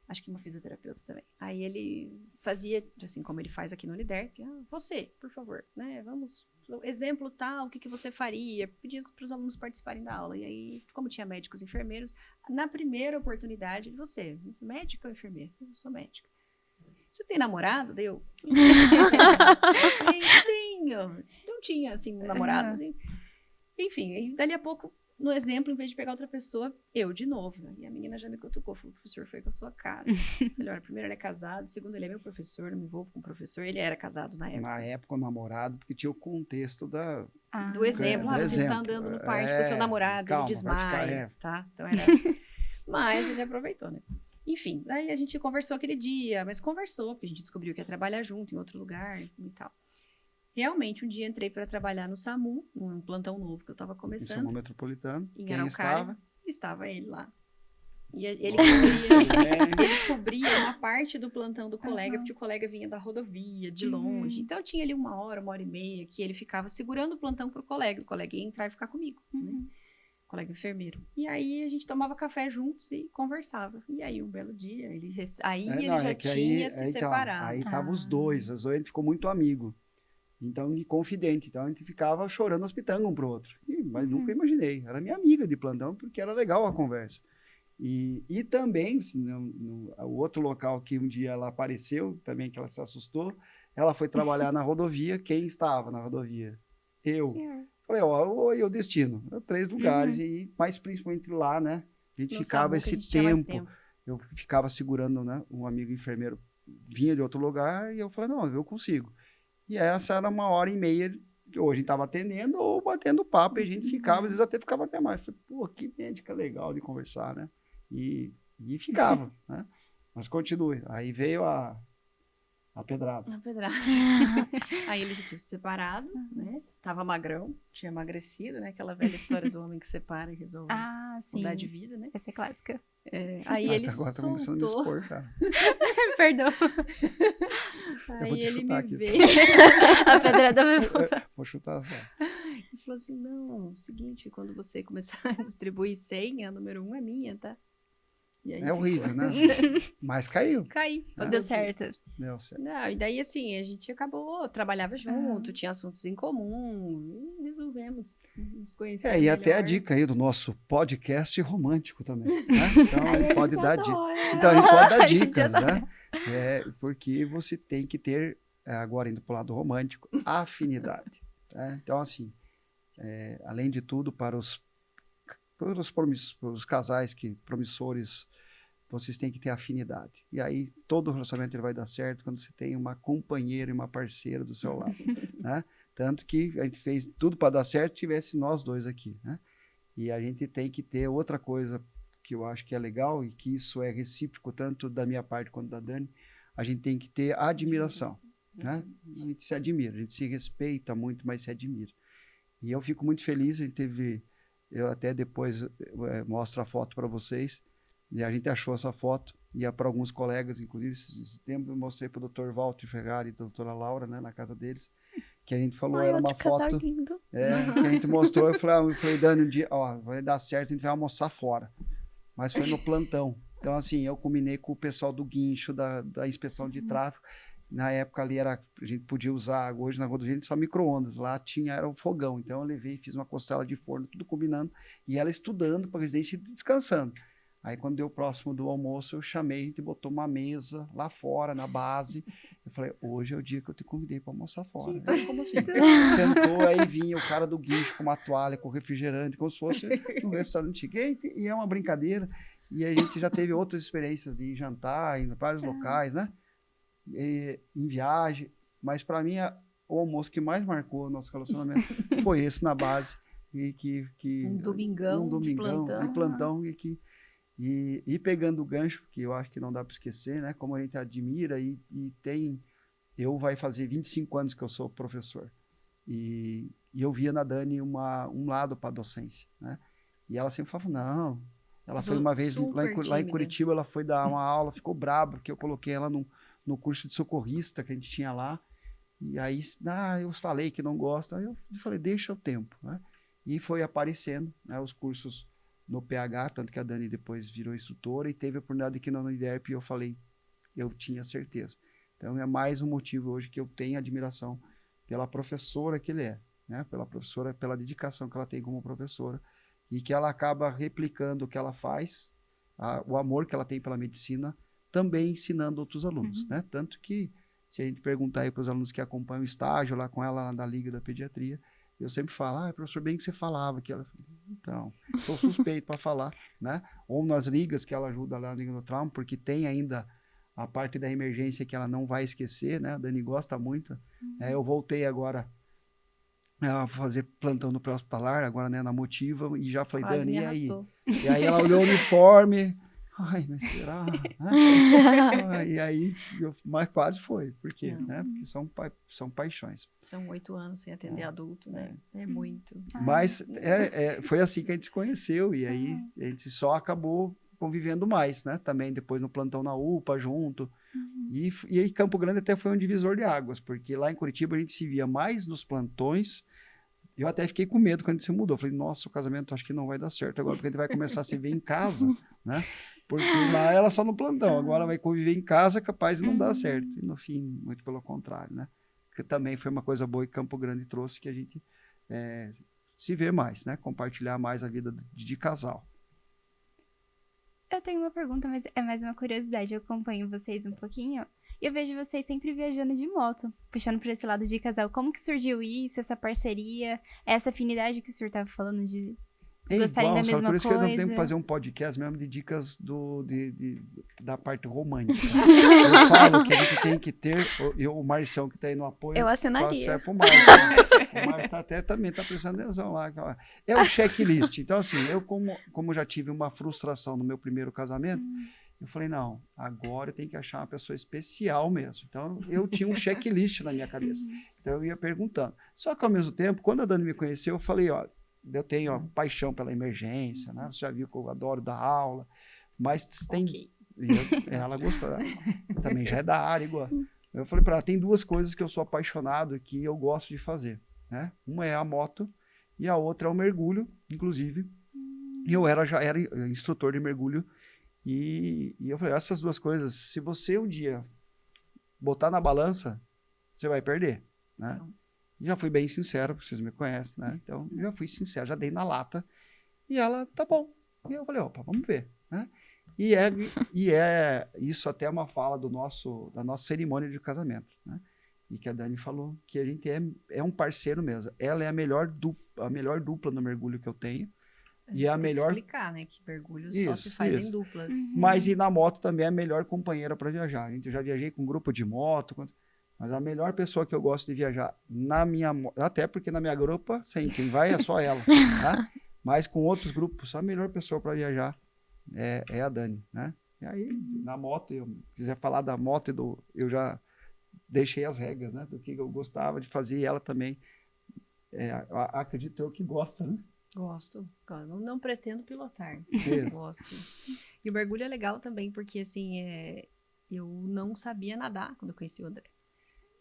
Acho que uma fisioterapeuta também. Aí ele fazia, assim como ele faz aqui no Uniderp, você, por favor, né? Vamos, exemplo tal, o que você faria? Pedia para os alunos participarem da aula. E aí, como tinha médicos e enfermeiros, na primeira oportunidade, você, médica ou enfermeira? Eu sou médica. Você tem namorado? Deu. Tenho. Não tinha, assim, um namorado. Assim. Enfim, aí, dali a pouco, no exemplo, em vez de pegar outra pessoa, eu de novo. Né? E a menina já me cutucou, falou, o professor foi com a sua cara. Falei, olha, primeiro ele é casado, segundo ele é meu professor, não me envolvo com o professor. Ele era casado na época. na época, o namorado, porque tinha o contexto Do exemplo, do você exemplo. está andando no parque com o seu namorado, calma, ele vai ficar, desmaia, tá? Então era... Mas ele aproveitou, né? Enfim, aí a gente conversou aquele dia, mas conversou, porque a gente descobriu que ia trabalhar junto em outro lugar e tal. Realmente, um dia entrei para trabalhar no SAMU, num plantão novo que eu estava Em começando. SAMU Metropolitano. Em Quem Araucária. estava? Estava ele lá. E ele Ele cobria uma parte do plantão do colega, porque o colega vinha da rodovia, de longe. Então, eu tinha ali 1 hora e meia, que ele ficava segurando o plantão pro colega. O colega ia entrar e ficar comigo, né? Colega enfermeiro. E aí, a gente tomava café juntos e conversava. E aí, um belo dia, ele já tinha se separado. Aí estavam os dois a gente ficou muito amigo. Então, e confidente. Então, a gente ficava chorando as pitangas um pro outro. Mas nunca imaginei. Era minha amiga de plantão, porque era legal a conversa. E também, o outro local que um dia ela apareceu, também que ela se assustou, ela foi trabalhar na rodovia. Quem estava na rodovia? Eu. Senhor. Falei, olha o destino. 3 lugares, mas principalmente lá, né? A gente ficava esse tempo. Eu ficava segurando, né? Um amigo enfermeiro vinha de outro lugar e eu falei, não, eu consigo. E essa era 1 hora e meia, ou a gente estava atendendo ou batendo papo, e a gente ficava, às vezes até ficava até mais. Falei, pô, que médica legal de conversar, né? E ficava, né? Mas continue. Aí veio a pedrada. A pedrada. Aí ele já tinha se separado, né? Tava magrão, tinha emagrecido, né? Aquela velha história do homem que separa e resolve mudar de vida, né? Essa é clássica. Aí ele Agora tá começando a me expor, cara. Perdão. Aí ele me veio. A pedrada me Vou chutar só. E falou assim, não, seguinte, quando você começar a distribuir senha, a número 1 é minha, tá? E aí É horrível, né? Mas caiu. Caí. Deu certo. Deu certo. Não, e daí, assim, a gente acabou, trabalhava junto, tinha assuntos em comum, e resolvemos nos conhecer E até a melhor. dica aí do nosso podcast romântico também, né? Então, a gente pode dar dicas. adora. Então, a gente pode dar A gente dicas, adora. né? Porque você tem que ter, agora indo para o lado romântico, afinidade. Tá? Então, assim, além de tudo, para os casais promissores, vocês têm que ter afinidade. E aí, todo relacionamento ele vai dar certo quando você tem uma companheira e uma parceira do seu lado, né? Tanto que a gente fez tudo para dar certo, tivesse nós dois aqui, né? E a gente tem que ter outra coisa que eu acho que é legal e que isso é recíproco, tanto da minha parte quanto da Dani, a gente tem que ter admiração, né? A gente se admira, a gente se respeita muito, mas se admira. E eu fico muito feliz, a gente teve... Eu até depois mostro a foto para vocês. E a gente achou essa foto. E para alguns colegas, inclusive, esse tempo eu mostrei para o Dr. Walter Ferrari e a doutora Laura, né, na casa deles. Que a gente falou, era uma foto. Lindo. Que a gente mostrou. Eu falei, Dani, um dia, vai dar certo, a gente vai almoçar fora. Mas foi no plantão. Então, assim, eu combinei com o pessoal do guincho, da inspeção de tráfego. Na época ali a gente podia usar, hoje na rodovia a gente só micro-ondas, lá era o fogão, então eu levei e fiz uma costela de forno, tudo combinando, e ela estudando para residência e descansando. Aí quando deu próximo do almoço, eu chamei, a gente botou uma mesa lá fora, na base, eu falei, hoje é o dia que eu te convidei para almoçar fora. Né? Como assim? Sentou, aí vinha o cara do guincho com uma toalha, com refrigerante, como se fosse um restaurante, e é uma brincadeira, e a gente já teve outras experiências de jantar em vários locais, né? Em viagem, mas para mim o almoço que mais marcou o nosso relacionamento foi esse na base, e que um domingão de plantão, e que E pegando o gancho, que eu acho que não dá para esquecer, né? Como a gente admira e tem... Eu vai fazer 25 anos que eu sou professor. E eu via na Dani um lado para a docência, né? E ela sempre falava, não... Ela foi uma vez lá em Curitiba, ela foi dar uma aula, ficou braba, porque eu coloquei ela no curso de socorrista que a gente tinha lá. E aí, eu falei que não gosta. Aí eu falei, deixa o tempo, né? E foi aparecendo, né, os cursos no PH, tanto que a Dani depois virou instrutora e teve a oportunidade aqui na Uniderp e eu falei, eu tinha certeza. Então é mais um motivo hoje que eu tenho admiração pela professora que ele é, né? Pela professora, pela dedicação que ela tem como professora e que ela acaba replicando o que ela faz, o amor que ela tem pela medicina, também ensinando outros alunos, né? Tanto que se a gente perguntar aí para os alunos que acompanham o estágio lá com ela, lá da Liga da Pediatria, eu sempre falo, professor, bem que você falava. Que ela... Então, sou suspeito para falar, né? Ou nas ligas que ela ajuda lá na Liga do Trauma, porque tem ainda a parte da emergência que ela não vai esquecer, né? A Dani gosta muito. Eu voltei agora a fazer plantão no pré-hospitalar, agora, né, na Motiva, e já falei, Quase Dani, me e aí? arrastou. E aí ela olhou o uniforme... Ai, mas será? E aí, mas quase foi. Por quê? Né? Porque são paixões. São 8 anos sem atender adulto, né? É muito. Mas foi assim que a gente se conheceu. E aí a gente só acabou convivendo mais, né? Também depois no plantão na UPA, junto. E aí Campo Grande até foi um divisor de águas. Porque lá em Curitiba a gente se via mais nos plantões. Eu até fiquei com medo quando a gente se mudou. Eu falei, nossa, o casamento acho que não vai dar certo agora. Porque a gente vai começar a se ver em casa, né? Porque lá ela só no plantão, agora vai conviver em casa, capaz de não dar certo. E no fim, muito pelo contrário, né? Que também foi uma coisa boa que Campo Grande trouxe, que a gente se vê mais, né? Compartilhar mais a vida de casal. Eu tenho uma pergunta, mas é mais uma curiosidade. Eu acompanho vocês um pouquinho e eu vejo vocês sempre viajando de moto, puxando por esse lado de casal. Como que surgiu isso, essa parceria, essa afinidade que o senhor estava falando de... gostarem da mesma por isso coisa. que eu tenho que fazer um podcast mesmo de dicas da parte romântica. Eu falo que a gente tem que ter, o Marcião que está aí no apoio, Eu assinaria. serve pro Márcio, né? O Márcio também está prestando atenção lá. É o checklist. Então, assim, eu como já tive uma frustração no meu primeiro casamento, eu falei, não, agora eu tenho que achar uma pessoa especial mesmo. Então, eu tinha um checklist na minha cabeça. Então, eu ia perguntando. Só que, ao mesmo tempo, quando a Dani me conheceu, eu falei, ó, eu tenho paixão pela emergência, né? Você já viu que eu adoro dar aula, mas tem... Ela gostou, também já é da área igual. Eu falei para ela, tem duas coisas que eu sou apaixonado e que eu gosto de fazer, né? Uma é a moto e a outra é o mergulho, inclusive. E eu já era instrutor de mergulho e eu falei, essas duas coisas, se você um dia botar na balança, você vai perder, né? Já fui bem sincero, porque vocês me conhecem, né? Então, já fui sincero, já dei na lata. E ela, tá bom. E eu falei, opa, vamos ver, né? E isso até uma fala da nossa cerimônia de casamento, né? E que a Dani falou que a gente é um parceiro mesmo. Ela é a melhor dupla no mergulho que eu tenho. E é a melhor... explicar, né? Que mergulho só se faz em duplas. Mas e na moto também é a melhor companheira para viajar. Eu já viajei com um grupo de moto... Mas a melhor pessoa que eu gosto de viajar até porque na minha grupa, sem quem vai é só ela, tá? Mas com outros grupos, a melhor pessoa para viajar é a Dani, né? E aí, na moto, quiser falar da moto, eu já deixei as regras, né? Do que eu gostava de fazer e ela também, acredito eu que gosta, né? Gosto. Não pretendo pilotar, mas gosto. E o mergulho é legal também, porque assim, eu não sabia nadar quando eu conheci o André.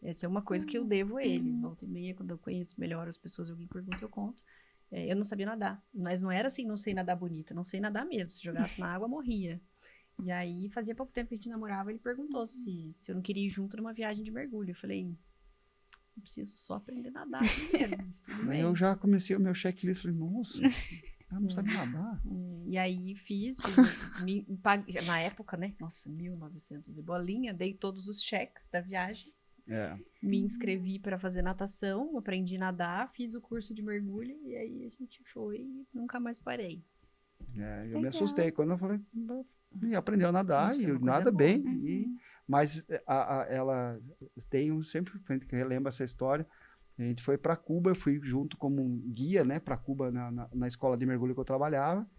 Essa é uma coisa que eu devo a ele. Volta e meia, quando eu conheço melhor as pessoas, alguém pergunta, eu conto. Eu não sabia nadar. Mas não era assim, não sei nadar bonito. Eu não sei nadar mesmo. Se jogasse na água, morria. E aí, fazia pouco tempo que a gente namorava, ele perguntou se eu não queria ir junto numa viagem de mergulho. Eu falei, eu preciso só aprender a nadar primeiro. Aí eu já comecei o meu checklist. Falei, nossa, eu não sabia nadar. E aí na época, né? Nossa, 1900 e bolinha. Dei todos os cheques da viagem. Me inscrevi para fazer natação, aprendi a nadar, fiz o curso de mergulho e aí a gente foi e nunca mais parei. Eu me assustei quando eu falei, e aprendeu a nadar e nada bem. Mas ela tem sempre que relembra essa história. A gente foi para Cuba, eu fui junto como um guia, né, para Cuba na escola de mergulho que eu trabalhava.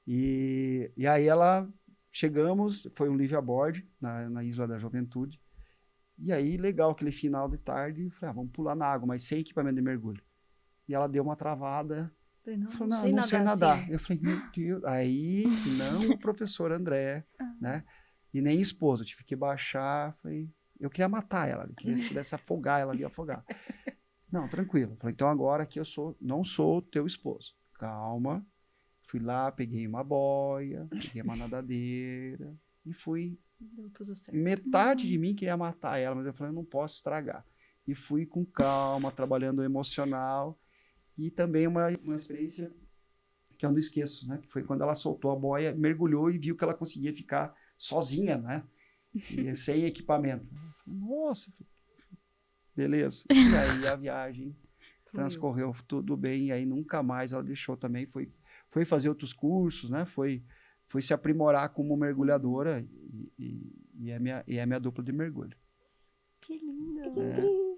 E aí chegamos, foi um live aboard na Isla da Juventude. E aí, legal, aquele final de tarde, eu falei, vamos pular na água, mas sem equipamento de mergulho. E ela deu uma travada. Falei, não, Falou, não não sei nadar. assim. Eu falei, meu Deus. Aí, não o professor André, né? E nem esposa. Eu tive que baixar. Falei, eu queria matar ela. Eu queria, se pudesse afogar, ela ia afogar. Não, tranquilo. Falei, então agora que não sou teu esposo. Calma. Fui lá, peguei uma boia, peguei uma nadadeira e fui. Deu tudo certo. Metade de mim queria matar ela, mas eu falei, eu não posso estragar. E fui com calma, trabalhando o emocional. E também uma experiência que eu não esqueço, né? Que foi quando ela soltou a boia, mergulhou e viu que ela conseguia ficar sozinha, né? E sem equipamento. Nossa, beleza. E aí a viagem transcorreu tudo bem. E aí nunca mais ela deixou também. Foi fazer outros cursos, né? Foi se aprimorar como mergulhadora e é minha dupla de mergulho. Que lindo.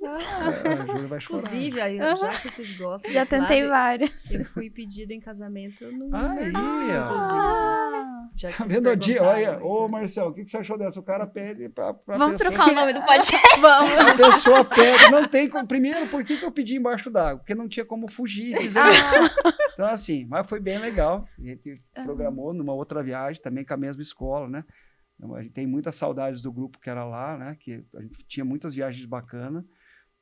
A Júlia vai chorar. Inclusive, aí, já que vocês gostam Já desse tentei lado, várias. eu fui pedida em casamento no Aí, inclusive. Já que Tá vocês vendo o dia? perguntaram, Olha, ô então. Marcelo, o que você achou dessa? O cara pede pra Vamos pessoa... trocar o nome do podcast? Vamos. A pessoa pede, não tem como... Primeiro, por que eu pedi embaixo d'água? Porque não tinha como fugir. Então, assim, mas foi bem legal. A gente programou numa outra viagem, também com a mesma escola, né? Então, a gente tem muitas saudades do grupo que era lá, né? Que a gente tinha muitas viagens bacanas.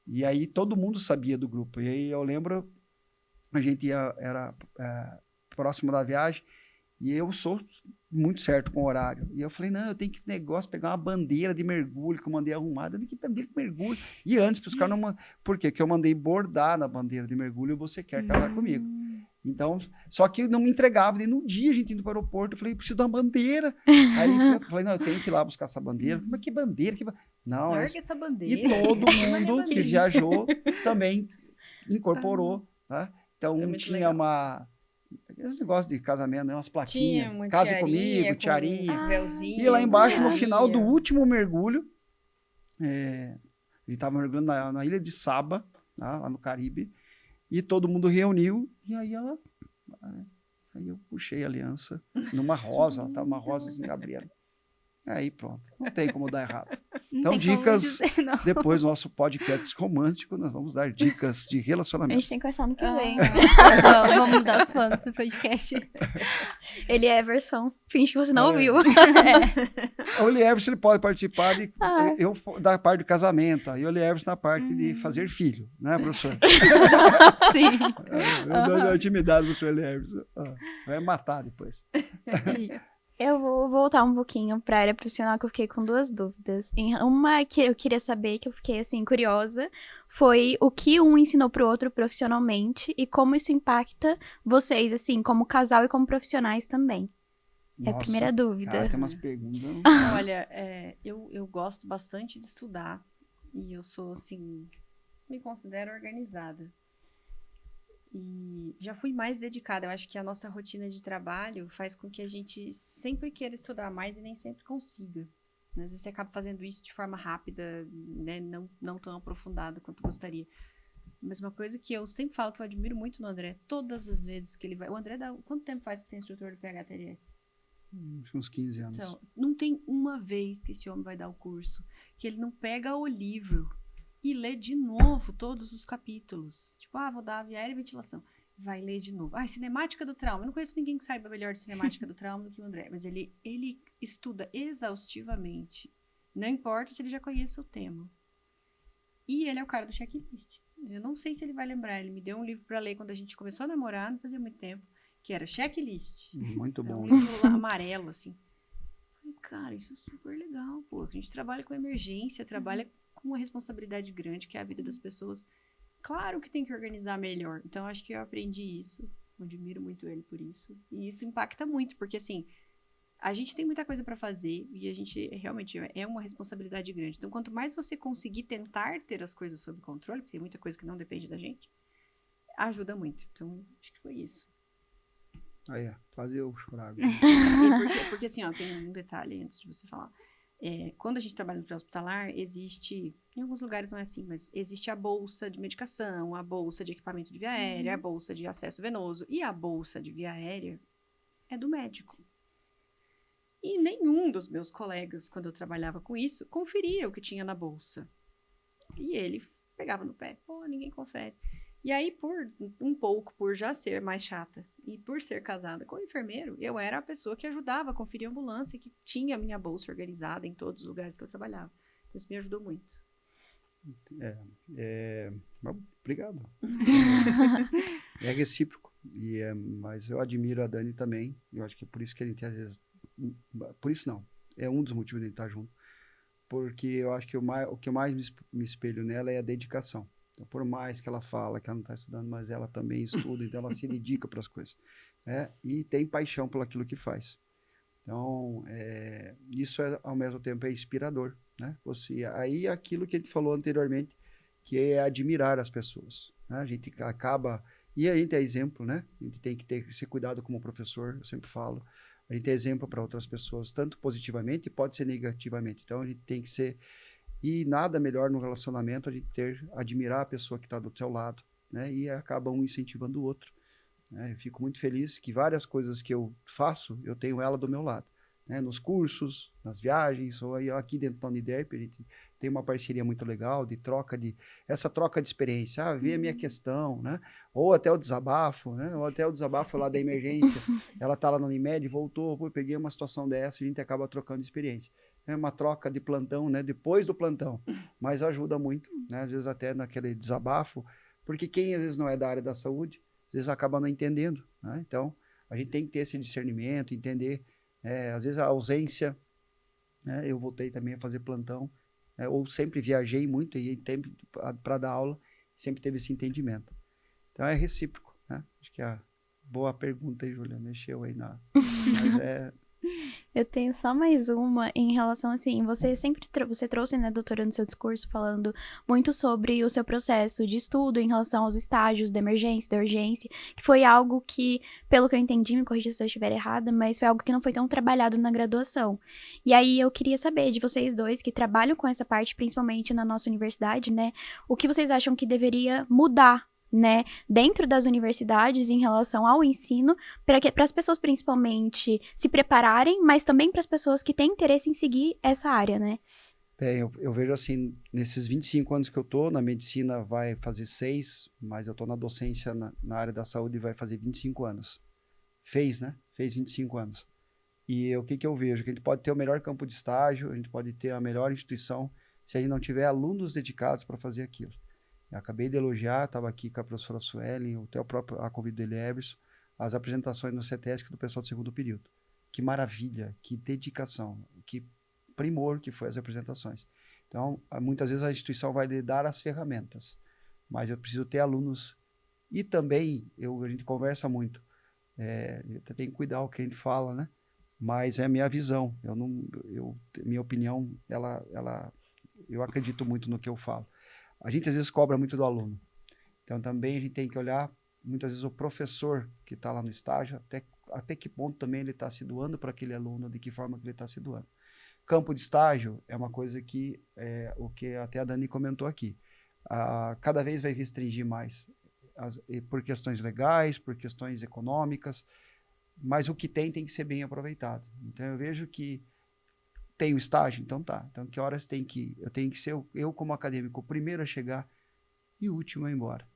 E aí todo mundo sabia do grupo. E aí eu lembro, a gente era próximo da viagem, e eu sou muito certo com o horário. E eu falei, não, eu tenho que pegar uma bandeira de mergulho que eu mandei arrumada. Eu tenho que bandeira de mergulho. E antes, para os caras não... Por quê? Porque eu mandei bordar na bandeira de mergulho e você quer casar comigo. Então, só que não me entregava. E num dia a gente indo para o aeroporto, eu falei, eu preciso de uma bandeira. Aí eu falei, não, eu tenho que ir lá buscar essa bandeira. Mas que bandeira? Não, Larga essa bandeira. E todo mundo que viajou também incorporou, né? Então, tinha legal. Esse negócio de casamento, né? Umas plaquinhas. Tinha uma Case tiarinha, comigo, tiarinha. véuzinho, E lá embaixo, no bonezinha. final do último mergulho, ele estava mergulhando na ilha de Saba, lá no Caribe, e todo mundo reuniu, e aí aí eu puxei a aliança numa rosa, ela estava uma rosa assim, Gabriela. Aí pronto, não tem como dar errado. Então, dicas, depois do nosso podcast romântico, nós vamos dar dicas de A relacionamento. gente tem que conversar no que vem. Vamos mudar os planos do podcast. Ele é a versão. Finge que você não ouviu. O Elieves, ele pode participar eu da parte do casamento, e o Elieves na parte de fazer filho, né, professor? Sim. Eu dou intimidade pro professor Elieves. Vai matar depois. Eu vou voltar um pouquinho para a área profissional, que eu fiquei com duas dúvidas. Uma que eu queria saber, que eu fiquei, assim, curiosa, foi o que um ensinou pro outro profissionalmente e como isso impacta vocês, assim, como casal e como profissionais também. É a primeira dúvida. Cara, tem umas perguntas. Olha, eu gosto bastante de estudar e eu sou, assim, me considero organizada. E já fui mais dedicada. Eu acho que a nossa rotina de trabalho faz com que a gente sempre queira estudar mais e nem sempre consiga. Às vezes você acaba fazendo isso de forma rápida, né? Não tão aprofundada quanto gostaria. Mas uma coisa que eu sempre falo que eu admiro muito no André, todas as vezes que ele vai... O André quanto tempo faz que você é instrutor do PHTLS? Uns 15 anos. Então, não tem uma vez que esse homem vai dar o curso que ele não pega o livro e lê de novo todos os capítulos. Tipo, vou dar aviária e ventilação. Vai ler de novo. Cinemática do trauma. Eu não conheço ninguém que saiba melhor de cinemática do trauma do que o André. Mas ele estuda exaustivamente. Não importa se ele já conhece o tema. E ele é o cara do checklist. Eu não sei se ele vai lembrar. Ele me deu um livro para ler quando a gente começou a namorar, não fazia muito tempo, que era Checklist. Muito bom. Um livro lá, amarelo, assim. Falei, cara, isso é super legal, pô. A gente trabalha com emergência, trabalha com uma responsabilidade grande, que é a vida das pessoas. Claro que tem que organizar melhor. Então, acho que eu aprendi isso. Eu admiro muito ele por isso. E isso impacta muito, porque, assim, a gente tem muita coisa para fazer e a gente realmente é uma responsabilidade grande. Então, quanto mais você conseguir tentar ter as coisas sob controle, porque tem muita coisa que não depende da gente, ajuda muito. Então, acho que foi isso. Aí, quase eu chorar agora. Porque assim, tem um detalhe antes de você falar. Quando a gente trabalha no pré-hospitalar, existe, em alguns lugares não é assim, mas existe a bolsa de medicação, a bolsa de equipamento de via aérea, a bolsa de acesso venoso. E a bolsa de via aérea, é do médico. E nenhum dos meus colegas, quando eu trabalhava com isso, conferia o que tinha na bolsa. E ele pegava no pé. Pô, ninguém confere. E aí, por já ser mais chata e por ser casada com o enfermeiro, eu era a pessoa que ajudava a conferir a ambulância, que tinha a minha bolsa organizada em todos os lugares que eu trabalhava. Então, isso me ajudou muito. Obrigado. É recíproco. Mas eu admiro a Dani também. Eu acho que é por isso que a gente às vezes... Por isso não. É um dos motivos de a gente estar junto. Porque eu acho que o que eu mais me espelho nela é a dedicação. Então, por mais que ela fala que ela não está estudando, mas ela também estuda, então ela se dedica para as coisas. Né? E tem paixão por aquilo que faz. Então, isso ao mesmo tempo é inspirador. Né? Aí aquilo que a gente falou anteriormente, que é admirar as pessoas. Né? A gente acaba... E a gente é exemplo, né? A gente tem que ter esse cuidado como professor, eu sempre falo. A gente é exemplo para outras pessoas, tanto positivamente e pode ser negativamente. Então, a gente tem que ser... E nada melhor no relacionamento a gente admirar a pessoa que está do teu lado, né? E acaba um incentivando o outro. Né? Eu fico muito feliz que várias coisas que eu faço, eu tenho ela do meu lado. Né? Nos cursos, nas viagens, ou aí aqui dentro da Uniderp, a gente tem uma parceria muito legal essa troca de experiência, vê a minha questão, né? Ou até o desabafo, né? Ou até o desabafo lá da emergência, ela tá lá na Unimed, voltou, peguei uma situação dessa, a gente acaba trocando experiência. É uma troca de plantão, né? Depois do plantão, mas ajuda muito, né? Às vezes até naquele desabafo, porque quem às vezes não é da área da saúde, às vezes acaba não entendendo, né? Então, a gente tem que ter esse discernimento, entender, às vezes a ausência, né? Eu voltei também a fazer plantão, ou sempre viajei muito e para dar aula, sempre teve esse entendimento. Então é recíproco, né? Acho que a boa pergunta aí, Júlia, mexeu aí mas Eu tenho só mais uma em relação, assim, você sempre você trouxe, né, doutora, no seu discurso, falando muito sobre o seu processo de estudo em relação aos estágios da emergência, da urgência, que foi algo que, pelo que eu entendi, me corrija se eu estiver errada, mas foi algo que não foi tão trabalhado na graduação. E aí eu queria saber de vocês dois que trabalham com essa parte, principalmente na nossa universidade, né, o que vocês acham que deveria mudar, né, dentro das universidades em relação ao ensino, para as pessoas principalmente se prepararem, mas também para as pessoas que têm interesse em seguir essa área, né? Eu vejo assim, nesses 25 anos que eu tô, na medicina vai fazer 6, mas eu tô na docência na área da saúde e vai fazer 25 anos. Fez 25 anos. E o que eu vejo? Que a gente pode ter o melhor campo de estágio, a gente pode ter a melhor instituição, se a gente não tiver alunos dedicados para fazer aquilo. Eu acabei de elogiar, estava aqui com a professora Suelen, até a convite dele, Everson, as apresentações no CETESC do pessoal do segundo período. Que maravilha, que dedicação, que primor que foi as apresentações. Então, muitas vezes a instituição vai lhe dar as ferramentas, mas eu preciso ter alunos. E também, a gente conversa muito, tem que cuidar o que a gente fala, né? Mas é a minha visão, minha opinião, eu acredito muito no que eu falo. A gente às vezes cobra muito do aluno. Então também a gente tem que olhar, muitas vezes, o professor que está lá no estágio, até que ponto também ele está se doando para aquele aluno, de que forma que ele está se doando. Campo de estágio é uma coisa que, o que até a Dani comentou aqui, cada vez vai restringir mais, por questões legais, por questões econômicas, mas o que tem que ser bem aproveitado. Então eu vejo que tem o estágio, então tá. Então, que horas eu tenho que ser, eu como acadêmico, o primeiro a chegar e o último a ir embora.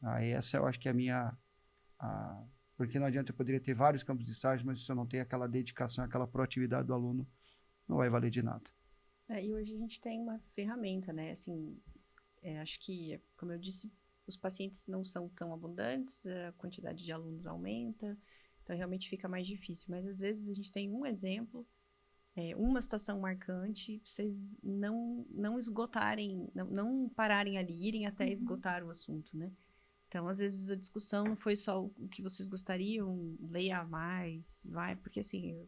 Aí essa eu acho que é a minha... porque não adianta, eu poderia ter vários campos de estágio, mas se eu não tenho aquela dedicação, aquela proatividade do aluno, não vai valer de nada. E hoje a gente tem uma ferramenta, né? Assim, acho que, como eu disse, os pacientes não são tão abundantes, a quantidade de alunos aumenta, então realmente fica mais difícil. Mas às vezes a gente tem um exemplo, uma situação marcante, vocês não esgotarem, não pararem ali, irem até esgotar o assunto, né? Então, às vezes, a discussão não foi só o que vocês gostariam, leia mais, porque assim,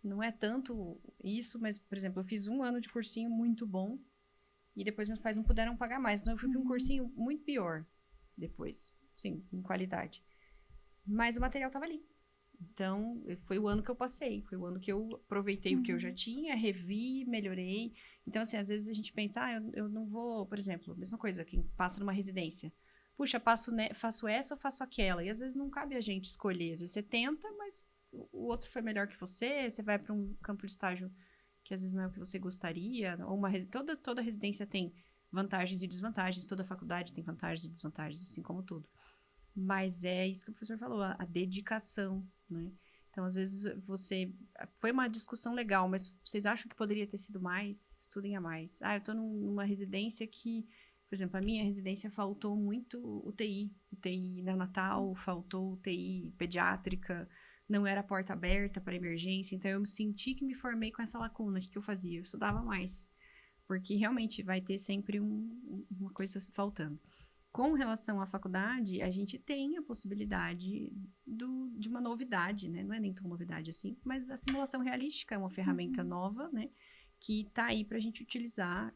não é tanto isso, mas, por exemplo, eu fiz 1 ano de cursinho muito bom, e depois meus pais não puderam pagar mais, então eu fui para um cursinho muito pior depois, sim, em qualidade. Mas o material estava ali. Então, foi o ano que eu passei, foi o ano que eu aproveitei o que eu já tinha, revi, melhorei. Então, assim, às vezes a gente pensa, eu não vou, por exemplo, mesma coisa, quem passa numa residência. Puxa, faço essa ou faço aquela? E às vezes não cabe a gente escolher. Às vezes você tenta, mas o outro foi melhor que você vai para um campo de estágio que às vezes não é o que você gostaria, ou toda residência tem vantagens e desvantagens, toda faculdade tem vantagens e desvantagens, assim como tudo. Mas é isso que o professor falou, a dedicação, né? Então, às vezes, foi uma discussão legal, mas vocês acham que poderia ter sido mais? Estudem a mais. Eu tô numa residência que, por exemplo, a minha residência faltou muito UTI neonatal, faltou UTI pediátrica, não era porta aberta para emergência, então eu senti que me formei com essa lacuna. O que eu fazia? Eu estudava mais, porque realmente vai ter sempre uma coisa faltando. Com relação à faculdade, a gente tem a possibilidade de uma novidade, né? Não é nem tão novidade assim, mas a simulação realística é uma ferramenta nova, né? Que está aí para a gente utilizar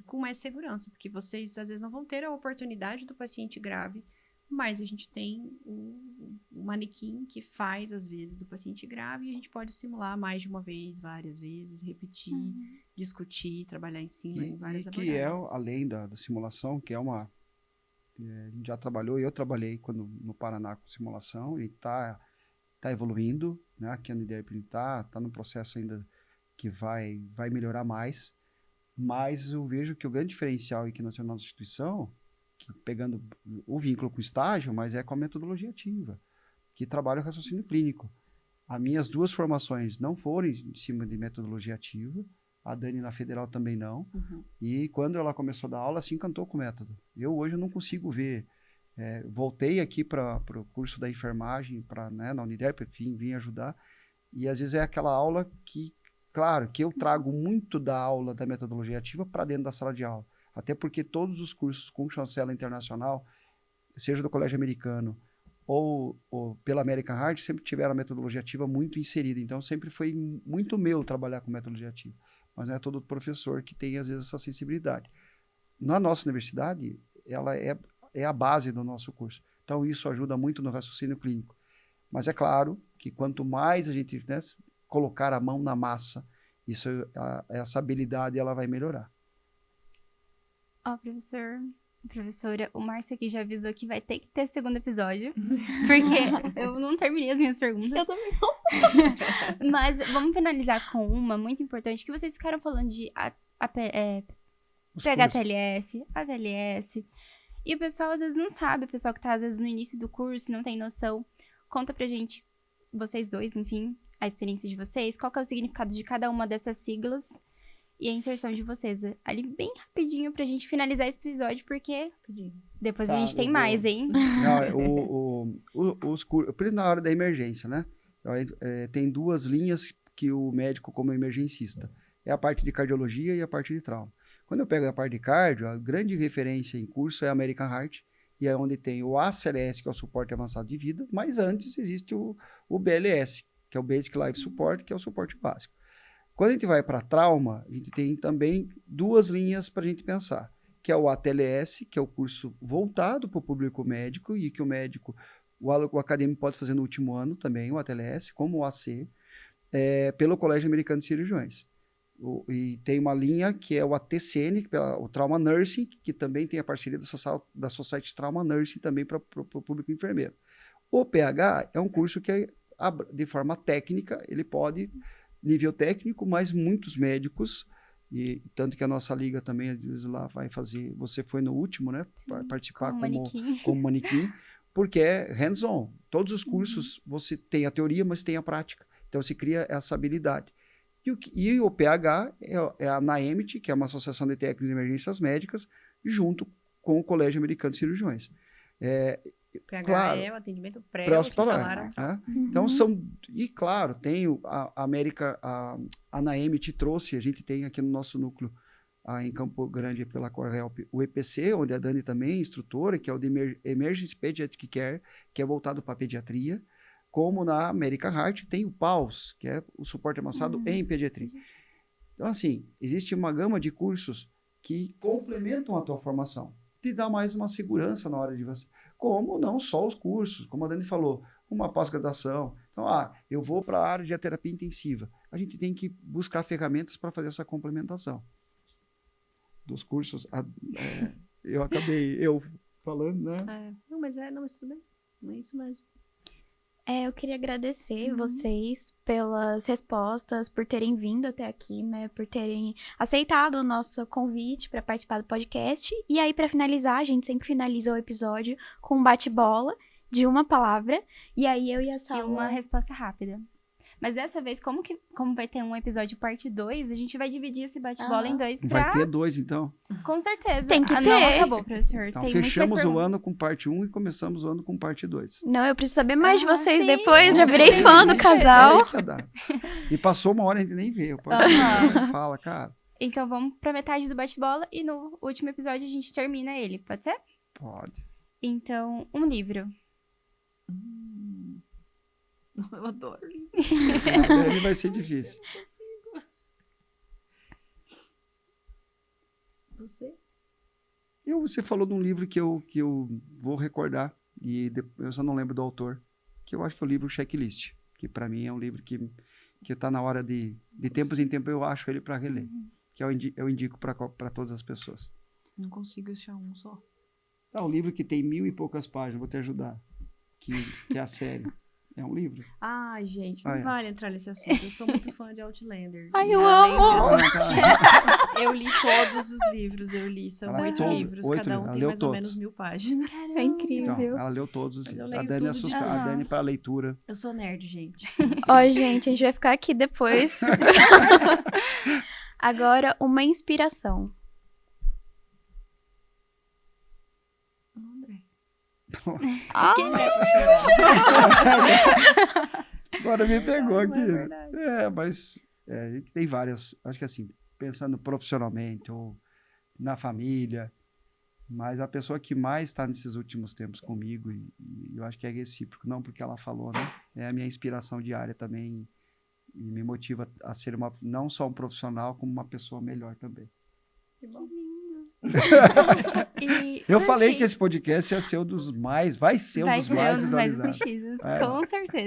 com mais segurança, porque vocês às vezes não vão ter a oportunidade do paciente grave, mas a gente tem o manequim que faz, às vezes, do paciente grave, e a gente pode simular mais de uma vez, várias vezes, repetir, discutir, trabalhar em cima, em várias abordagens. Que é, além da simulação, que é uma... A gente já trabalhou, eu trabalhei no Paraná com simulação, e está evoluindo, né? Aqui a Uniderp está no processo ainda que vai melhorar mais, mas eu vejo que o grande diferencial aqui na nossa instituição, que pegando o vínculo com o estágio, mas é com a metodologia ativa, que trabalha o raciocínio clínico. As minhas 2 formações não foram em cima de metodologia ativa, a Dani na Federal também não, e quando ela começou a dar aula, se encantou com o método. Eu hoje não consigo ver, voltei aqui para o curso da enfermagem, na Uniderp, enfim, vim ajudar, e às vezes é aquela aula que, claro, que eu trago muito da aula da metodologia ativa para dentro da sala de aula, até porque todos os cursos com chancela internacional, seja do Colégio Americano ou pela American Heart, sempre tiveram a metodologia ativa muito inserida, então sempre foi muito meu trabalhar com metodologia ativa. Mas não é todo professor que tem, às vezes, essa sensibilidade. Na nossa universidade, ela é a base do nosso curso. Então, isso ajuda muito no raciocínio clínico. Mas é claro que quanto mais a gente, né, colocar a mão na massa, essa habilidade ela vai melhorar. Professora, o Márcio aqui já avisou que vai ter que ter segundo episódio, porque eu não terminei as minhas perguntas. Eu também não. Mas vamos finalizar com uma muito importante, que vocês ficaram falando de PHTLS, ATLS, e o pessoal às vezes não sabe, o pessoal que tá às vezes no início do curso, não tem noção. Conta pra gente, vocês dois, enfim, a experiência de vocês, qual que é o significado de cada uma dessas siglas e a inserção de vocês ali bem rapidinho pra gente finalizar esse episódio, porque depois a gente tem mais, hein? Não, os cursos, na hora da emergência, né? Tem 2 linhas que o médico, como emergencista, é a parte de cardiologia e a parte de trauma. Quando eu pego a parte de cardio, a grande referência em curso é a American Heart, e é onde tem o ACLS, que é o suporte avançado de vida, mas antes existe o BLS, que é o Basic Life Support, que é o suporte básico. Quando a gente vai para trauma, a gente tem também 2 linhas para a gente pensar, que é o ATLS, que é o curso voltado para o público médico, e que o acadêmico pode fazer no último ano também, o ATLS, como o AC, pelo Colégio Americano de Cirurgiões. E tem uma linha que é o ATCN, o Trauma Nursing, que também tem a parceria da Society Trauma Nursing também para o público enfermeiro. O PH é um curso que, de forma técnica, ele pode, nível técnico, mas muitos médicos, e tanto que a nossa liga também, às vezes, lá vai fazer, você foi no último, né? Sim, participar como manequim, porque é hands-on. Todos os cursos, você tem a teoria, mas tem a prática. Então, você cria essa habilidade. E o PH é a NAEMT, que é uma associação de técnicos de emergências médicas, junto com o Colégio Americano de Cirurgiões. PH claro, é o atendimento pré-hospitalar. Né? Então, e claro, tem a NAEMT trouxe, a gente tem aqui no nosso núcleo, em Campo Grande, pela CorHelp, o EPC, onde a Dani também é instrutora, que é o de Emergency Pediatric Care, que é voltado para a pediatria. Como na American Heart tem o PAUS, que é o suporte avançado em pediatria. Então, assim, existe uma gama de cursos que complementam a tua formação, te dá mais uma segurança na hora de você. Como não só os cursos, como a Dani falou, uma pós-graduação. Então, eu vou para a área de terapia intensiva. A gente tem que buscar ferramentas para fazer essa complementação. Dos cursos, eu acabei falando, né? Não, mas tudo bem. Não é isso mesmo. Eu queria agradecer Uhum. vocês pelas respostas, por terem vindo até aqui, né? Por terem aceitado o nosso convite para participar do podcast. E aí, para finalizar, a gente sempre finaliza o episódio com um bate-bola de uma palavra. E aí, eu e a E Sala... uma resposta rápida. Mas dessa vez, como vai ter um episódio parte 2, a gente vai dividir esse bate-bola em 2 pra... Vai ter 2, então. Com certeza. Tem que Não ter. acabou, professor. Então, Tem muito mais fechamos o perguntas. ano com parte 1 e começamos o ano com parte 2. Não, eu preciso saber mais de Ah, vocês sim. depois. Já Nossa, virei fã do nem casal. falei que ia dar. E passou uma hora e a gente nem vê. Fala, cara. Então vamos pra metade do bate-bola e no último episódio a gente termina ele, pode ser? Pode. Então, um livro. Eu adoro livro. A Dani vai ser difícil. Não consigo. Você? Você falou de um livro que eu vou recordar, e eu só não lembro do autor, que eu acho que é o livro Checklist, que para mim é um livro que tá na hora de tempos em tempos eu acho ele para reler, que eu indico para todas as pessoas. Não consigo achar um só. Um livro que tem 1000 e poucas páginas, vou te ajudar, que é a série. É um livro. Ai, gente, não Ah, é. vale entrar nesse assunto. Eu sou muito fã de Outlander. Ai, E eu além amo! de assistir, eu li todos os livros. Eu li, são Ela 8 leu livros. oito, Cada um ela tem leu mais ou todos. menos 1000 páginas. É incrível. Então, ela leu todos os Mas eu livros. A leio Dani tudo assusta, de- a Dani para leitura. Eu sou nerd, gente. Ó, gente, a gente vai ficar aqui depois. Agora, uma inspiração. André. Ah, Quem é pra chorar? Agora me pegou Não, aqui. é né? verdade. Mas a gente tem várias, acho que assim, pensando profissionalmente ou na família, mas a pessoa que mais está nesses últimos tempos comigo, e eu acho que é recíproco, não porque ela falou, né? É a minha inspiração diária também e me motiva a ser não só um profissional, como uma pessoa melhor também. Que bom. E Eu por falei quê? que esse podcast ia ser um dos mais, vai ser um Vai dos ser mais um dos mais visualizados. assistidos, É. com certeza.